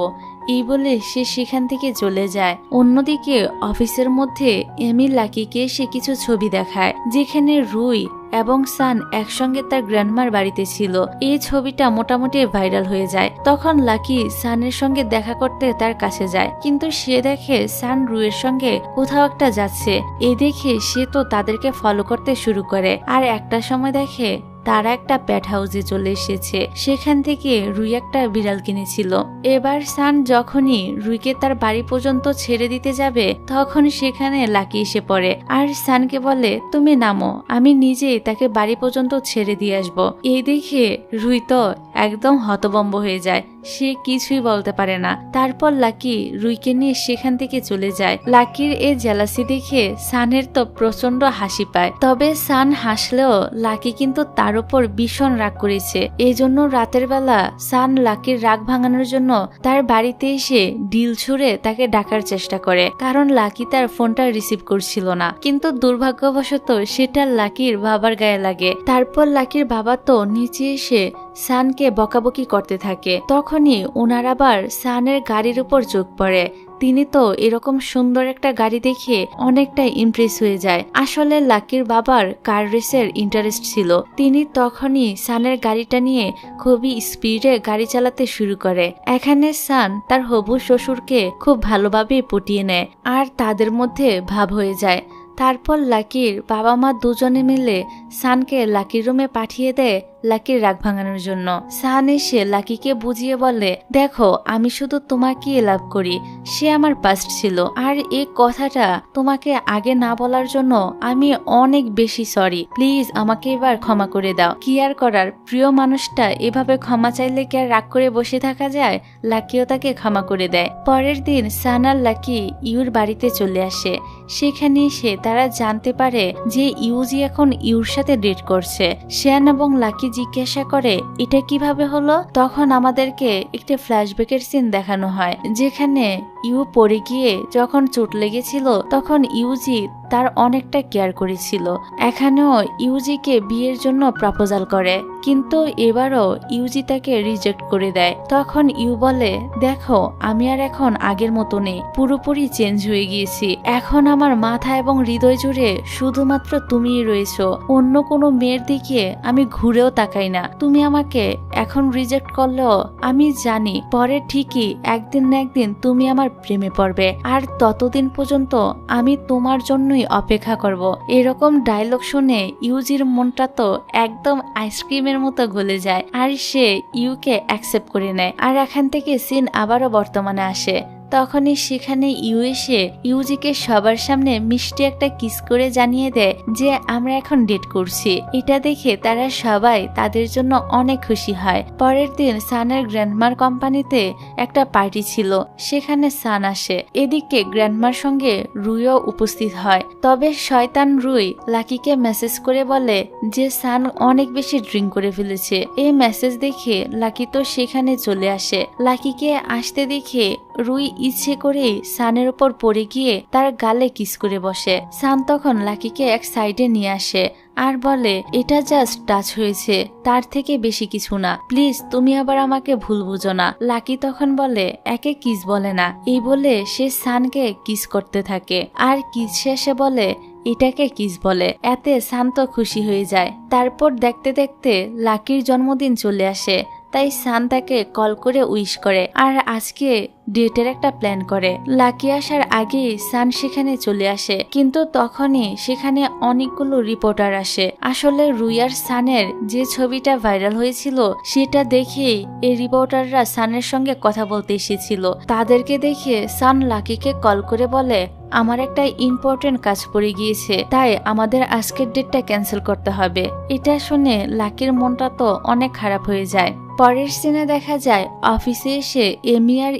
এই বলে সে সেখান থেকে চলে যায়। অন্যদিকে অফিসের মধ্যে এমি লাকিকে সে কিছু ছবি দেখায় যেখানে রুই এবং সান একসঙ্গে তার গ্র্যান্ডমার বাড়িতে ছিল। এই ছবিটা মোটামুটি ভাইরাল হয়ে যায়। তখন লাকি সানের সঙ্গে দেখা করতে তার কাছে যায়, কিন্তু সে দেখে সান রুইয়ের সঙ্গে কোথাও একটা যাচ্ছে। এই দেখে সে তো তাদেরকে ফলো করতে শুরু করে, আর একটা সময় দেখে তারা একটা প্যাট হাউসে চলে এসেছে। সেখান থেকে রুই একটা বিড়াল কিনেছিল। এবার সান যখনই রুইকে তার বাড়ি পর্যন্ত ছেড়ে দিতে যাবে তখন সেখানে লাকি এসে পড়ে আর সানকে বলে, তুমি নামো, আমি নিজেই তাকে বাড়ি পর্যন্ত ছেড়ে দিয়ে আসবো। এই দেখে রুই তো একদম হতভম্ব হয়ে যায়। সে কিছুই বলতে পারে না। তারপর লাকি রুইকে নিয়ে সেখান থেকে চলে যায়। লাকির এই জেলাসি দেখে সানের তো প্রচন্ড হাসি পায়। তবে সান হাসলেও লাকি কিন্তু তার উপর ভীষণ রাগ করেছে। এই জন্য রাতের বেলা সান লাকির রাগ ভাঙানোর জন্য তার বাড়িতে এসে ডিল ছুঁড়ে তাকে ডাকার চেষ্টা করে, কারণ লাকি তার ফোনটা রিসিভ করছিল না। কিন্তু দুর্ভাগ্যবশত সেটা লাকির বাবার গায়ে লাগে। তারপর লাকির বাবা তো নিচে এসে সানকে বকাবকি করতে থাকে। তখনই ওনার আবার সানের গাড়ির উপর চোখ পড়ে। তিনি তো এরকম সুন্দর একটা গাড়ি দেখে অনেকটা ইমপ্রেস হয়ে যায়। আসলে লাকির বাবার কার রেসের ইন্টারেস্ট ছিল। তিনি তখনই সানের গাড়িটা নিয়ে খুবই স্পিডে গাড়ি চালাতে শুরু করে। এখানে সান তার হবু শ্বশুরকে খুব ভালোভাবে পটিয়ে নেয় আর তাদের মধ্যে ভাব হয়ে যায়। তারপর লাকির বাবা মা দুজনে মিলে সানকে লাকির রুমে পাঠিয়ে দেয় লাকির রাগ ভাঙানোর জন্য। সান এসে লাকিকে বুঝিয়ে বলে, দেখো আমি শুধু তোমাকে লাভ করি, সে আমার পাস্ট ছিল। আর এই কথাটা তোমাকে আগে না বলার জন্য আমি অনেক বেশি সরি। প্লিজ আমাকে এবার ক্ষমা করে দাও। কি আর করার, প্রিয় মানুষটা এভাবে ক্ষমা চাইলে কি আর রাগ করে বসে থাকা যায়? লাকিও তাকে ক্ষমা করে দেয়। পরের দিন সান আর লাকি ইউর বাড়িতে চলে আসে। সেখানে এসে তারা জানতে পারে যে ইউজি এখন ইউর সাথে ডেট করছে। শ্যান এবং লাকি জিজ্ঞাসা করে এটা কিভাবে হলো। তখন আমাদেরকে একটি ফ্ল্যাশব্যাকের সিন দেখানো হয়, যেখানে ইউ পড়ে গিয়ে যখন চোট লেগেছিল তখন ইউজি তার অনেকটা কেয়ার করেছিল। এখানেও ইউজিকে বিয়ের জন্য প্রপোজাল করে, কিন্তু এবারও ইউজি তাকে রিজেক্ট করে দেয়। তখন ইউ বলে, দেখো আমি আর এখন আগের মতো নেই, পুরোপুরি চেঞ্জ হয়ে গিয়েছি। এখন আমার মাথা এবং হৃদয় জুড়ে শুধুমাত্র তুমিই রয়েছো। অন্য কোনো মেয়ের দিকে আমি ঘুরেও তাকাই না। তুমি আমাকে এখন রিজেক্ট করলেও আমি জানি পরে ঠিকই একদিন না একদিন তুমি আমার প্রেমে পড়বে, আর ততদিন পর্যন্ত আমি তোমার জন্যই অপেক্ষা করব। এরকম ডায়লগ শুনে ইউজির মনটা তো একদম আইসক্রিমের মতো গলে যায়, আর সে ইউকে অ্যাকসেপ্ট করে নেয়। আর এখান থেকে সিন আবারও বর্তমানে আসে। তখনই সেখানে ইউ এসে ইউজিকে সবার সামনে মিষ্টি একটা কিস করে জানিয়ে দেয় যে আমরা এখন ডেট করছি। এটা দেখে তারা সবাই তাদের জন্য অনেক খুশি হয়। পরের দিন সানের গ্র্যান্ডমার কোম্পানিতে একটা পার্টি ছিল, সেখানে সান আসে। এদিকে গ্র্যান্ডমার সঙ্গে রুইও উপস্থিত হয়। তবে শয়তান রুই লাকিকে মেসেজ করে বলে যে সান অনেক বেশি ড্রিঙ্ক করে ফেলেছে। এই মেসেজ দেখে লাকি তো সেখানে চলে আসে। লাকিকে আসতে দেখে রুই ইচ্ছে করে সানের উপর পড়ে গিয়ে তার গালে কিস করে বসে। সান তখন লাকিকে এক সাইডে নিয়ে আসে আর বলে এটা জাস্ট টাচ হয়েছে, তার থেকে বেশি কিছু না, প্লিজ তুমি আবার আমাকে ভুল বুঝো না। লাকি তখন বলে একে কিস বলে না। এই বলে সে সানকে কিস করতে থাকে আর কিস শেষে বলে এটাকে কিস বলে। এতে সান তো খুশি হয়ে যায়। তারপর দেখতে দেখতে লাকির জন্মদিন চলে আসে, তাই সান তাকে কল করে উইশ করে আর আজকে ডেটের একটা প্ল্যান করে। লাকি আসার আগেই সান সেখানে চলে আসে, কিন্তু তখনই সেখানে অনেকগুলো রিপোর্টার আসে। আসলে রুই আর সানের যে ছবিটা ভাইরাল হয়েছিল সেটা দেখেই এই রিপোর্টাররা সানের সঙ্গে কথা বলতে এসেছিল। তাদেরকে দেখে সান লাকিকে কল করে বলে আমার একটা ইম্পর্টেন্ট কাজ পড়ে গিয়েছে, তাই আমাদের আজকের ডেটটা ক্যান্সেল করতে হবে। এটা শুনে লাকির মনটা তো অনেক খারাপ হয়ে যায়। পরের সিনে দেখা যায় অফিসে এসে এমি আর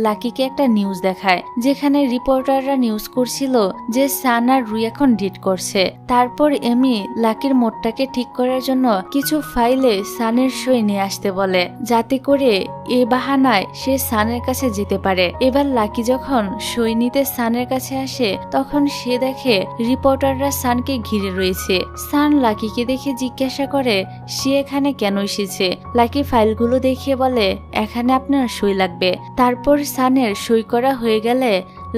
লাকিকে একটা নিউজ দেখায়, যেখানে রিপোর্টাররা নিউজ করছিল যে সান আর রুই এখন ডেট করছে। তারপর এমি লাকির মোডটাকে ঠিক করার জন্য কিছু ফাইলে সানের সই নিয়ে আসতে বলে, যাতে করে এ বাহানায় সে সানের কাছে যেতে পারে। এবার লাকি যখন সই নিতে সানের কাছে আসে তখন সে দেখে রিপোর্টাররা সানকে ঘিরে রয়েছে। সান লাকিকে দেখে জিজ্ঞাসা করে সে এখানে কেন এসেছে। লাকি ফাইলগুলো দেখিয়ে বলে এখানে আপনার সই লাগবে। তারপর সানের সই করা হয়ে গেলে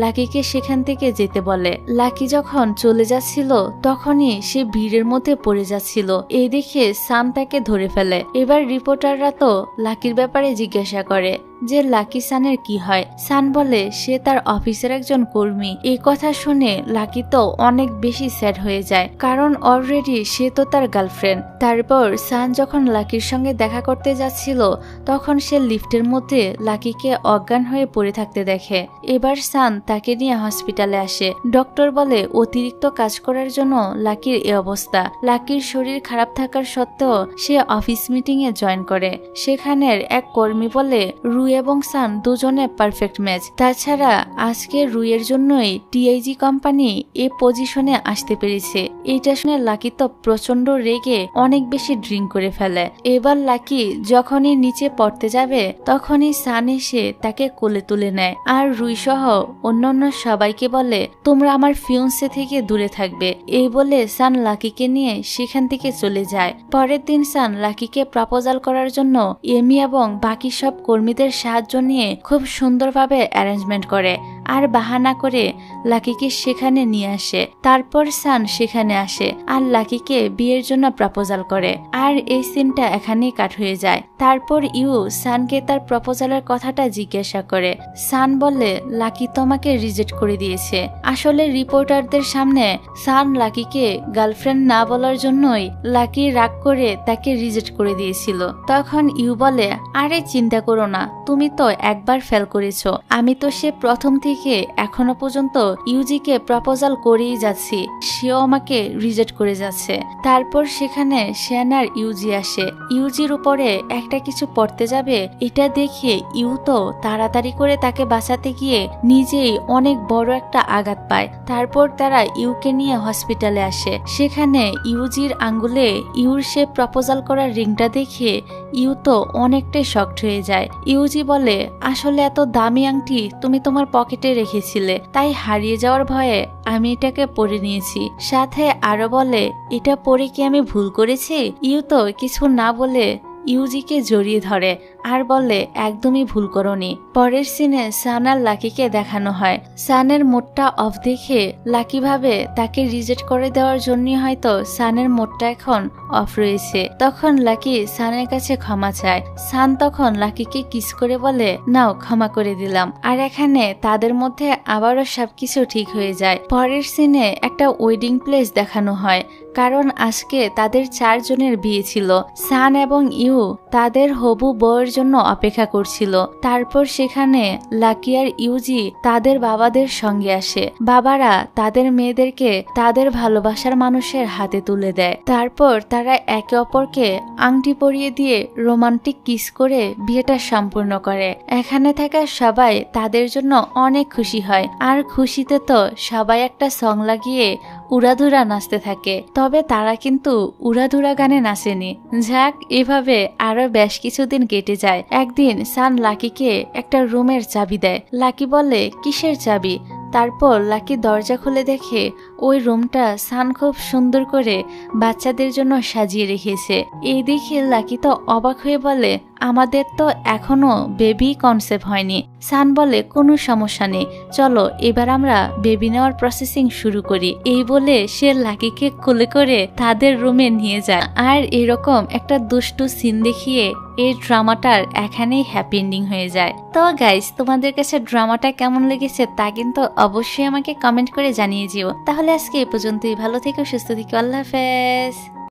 লাকিকে সেখান থেকে যেতে বলে। লাকি যখন চলে যাচ্ছিল তখনই সে ভিড়ের মধ্যে পড়ে যাচ্ছিল। এই দেখে সান তাকে ধরে ফেলে। এবার রিপোর্টাররা তো লাকির ব্যাপারে জিজ্ঞাসা করে যে লাকি সানের কি হয়। সান বলে সে তার অফিসের একজন কর্মী। এই কথা শুনে লাকি তো অনেক বেশি স্যাড হয়ে যায়, কারণ অলরেডি সে তো তার গার্লফ্রেন্ড। তারপর সান যখন লাকির সঙ্গে দেখা করতে যাচ্ছিল তখন সে লিফটের মধ্যে লাকিকে অজ্ঞান হয়ে পড়ে থাকতে দেখে। এবার সান তাকে নিয়ে হসপিটালে আসে। ডক্টর বলে অতিরিক্ত কাজ করার জন্য লাকির এ অবস্থা। লাকির শরীর খারাপ থাকার সত্ত্বেও সে অফিস মিটিং এ জয়েন করে। সেখানের এক কর্মী বলে রুই এবং সান দুজনে পারফেক্ট ম্যাচ। তাছাড়া আজকে রুইয়ের জন্যই টিআইজি কোম্পানি এ পজিশনে আসতে পেরেছে। এটা শুনে লাকি তো প্রচন্ড রেগে অনেক বেশি ড্রিঙ্ক করে ফেলে। এবার লাকি যখনই নিচে পড়তে যাবে তখনই সান এসে তাকে কোলে তুলে নেয় আর রুই সহ অন্যান্য সবাইকে বলে তোমরা আমার ফিয়ন্সে থেকে দূরে থাকবে। এই বলে সান লাকিকে নিয়ে সেখান থেকে চলে যায়। পরের দিন সান লাকিকে প্রপোজাল করার জন্য এমি এবং বাকি সব কর্মীদের সাহায্য নিয়ে খুব সুন্দরভাবে অ্যারেঞ্জমেন্ট করে আর বাহানা করে লাকিকে সেখানে নিয়ে আসে। তারপর সান সেখানে আসে আর লাকিকে বিয়ের জন্য প্রপোজাল করে। আর এই সিনটা এখানেই কাট হয়ে যায়। তারপর ইউ সানকে তার প্রপোজালের কথাটা জিজ্ঞাসা করে। সান বলে লাকি তোমাকে রিজেক্ট করে দিয়েছে। আসলে রিপোর্টারদের সামনে সান লাকিকে গার্লফ্রেন্ড না বলার জন্যই লাকি রাগ করে তাকে রিজেক্ট করে দিয়েছিল। তখন ইউ বলে আরে চিন্তা করো না, তুমি তো একবার ফেল করেছো। আমি তো সে প্রথম থেকে এখনো পর্যন্ত ইউজিকে প্রপোজাল করেই যাচ্ছি, সেও আমাকে রিজেক্ট করে যাচ্ছে। তারপর সেখানে শ্যান আর ইউজি আসে। ইউজির উপরে একটা কিছু পড়তে যাবে এটা দেখে ইউ তো তাড়াতাড়ি করে তাকে বাঁচাতে গিয়ে নিজেই অনেক বড় একটা আঘাত পায়। তারপর তারা ইউকে নিয়ে হসপিটালে আসে। সেখানে ইউজির আঙ্গুলে ইউর সে প্রপোজাল করার রিংটা দেখে ইউ তো অনেকটাই শকড হয়ে যায়। ইউজি বলে আসলে এত দামি আংটি তুমি তোমার পকেটে রেখেছিলে, তাই হারিয়ে যাওয়ার ভয়ে আমি এটাকে পরে নিয়েছি। সাথে আরো বলে এটা পরে কি আমি ভুল করেছি? ইউ তো কিছু না বলে ইউজিকে জড়িয়ে ধরে আর বলে একদমই ভুল করনি। পরের সিনে সান আর লাকিকে দেখানো হয়। সানের মোডটা অফ দেখে লাকি ভাবে তাকে রিজেক্ট করে দেওয়ার জন্যই হয়তো সানের মোডটা এখন অফ রয়েছে। তখন লাকি সানের কাছে ক্ষমা চায়। সান তখন লাকিকে কিস করে বলে নাও ক্ষমা করে দিলাম। আর এখানে তাদের মধ্যে আবারও সবকিছু ঠিক হয়ে যায়। পরের সিনে একটা ওয়েডিং প্লেস দেখানো হয়, কারণ আজকে তাদের 4 জনের বিয়ে ছিল। সান এবং ইউ তাদের হবু বউয়ের জন্য অপেক্ষা করছিল। তারপর সেখানে লাকি আর ইউজি তাদের বাবাদের সঙ্গে আসে। বাবারা তাদের মেয়েদেরকে তাদের ভালোবাসার মানুষের হাতে তুলে দেয়। তারপর তারা একে অপরকে আংটি পরিয়ে দিয়ে রোমান্টিক কিস করে বিয়েটা সম্পূর্ণ করে। এখানে থাকা সবাই তাদের জন্য অনেক খুশি হয়। আর খুশিতে তো সবাই একটা সং লাগিয়ে উড়াধুরা নাচতে থাকে। তবে তারা কিন্তু উড়াধুরা গানে নাচেনি। যাক, এভাবে আরো বেশ কিছুদিন কেটে যায়। একদিন সান লাকিকে একটা রুমের চাবি দেয়। লাকি বলে কিসের চাবি? তারপর লাকি দরজা খুলে দেখে ওই রুমটা সান খুব সুন্দর করে বাচ্চাদের জন্য সাজিয়ে রেখেছে। এই দেখে লাকি তো অবাক হয়ে বলে আমাদের তো এখনো বেবি কনসেপ্ট হয়নি। সান বলে কোনো সমস্যা নেই, চলো এবার আমরা বেবি নেওয়ার প্রসেসিং শুরু করি। এই বলে সে লাকিকে কোলে করে তাদের রুমে নিয়ে যায়। আর এরকম একটা দুষ্টু সিন দেখিয়ে এই ড্রামাটার এখানেই হ্যাপি এন্ডিং হয়ে যায়। তো গাইস, তোমাদের কাছে ড্রামাটা কেমন লেগেছে তা কিন্তু অবশ্যই আমাকে কমেন্ট করে জানিয়ে যেও। তাহলে আজকে এই পর্যন্তই। ভালো থেকো, সুস্থ থেকো, আল্লাহ হাফেজ।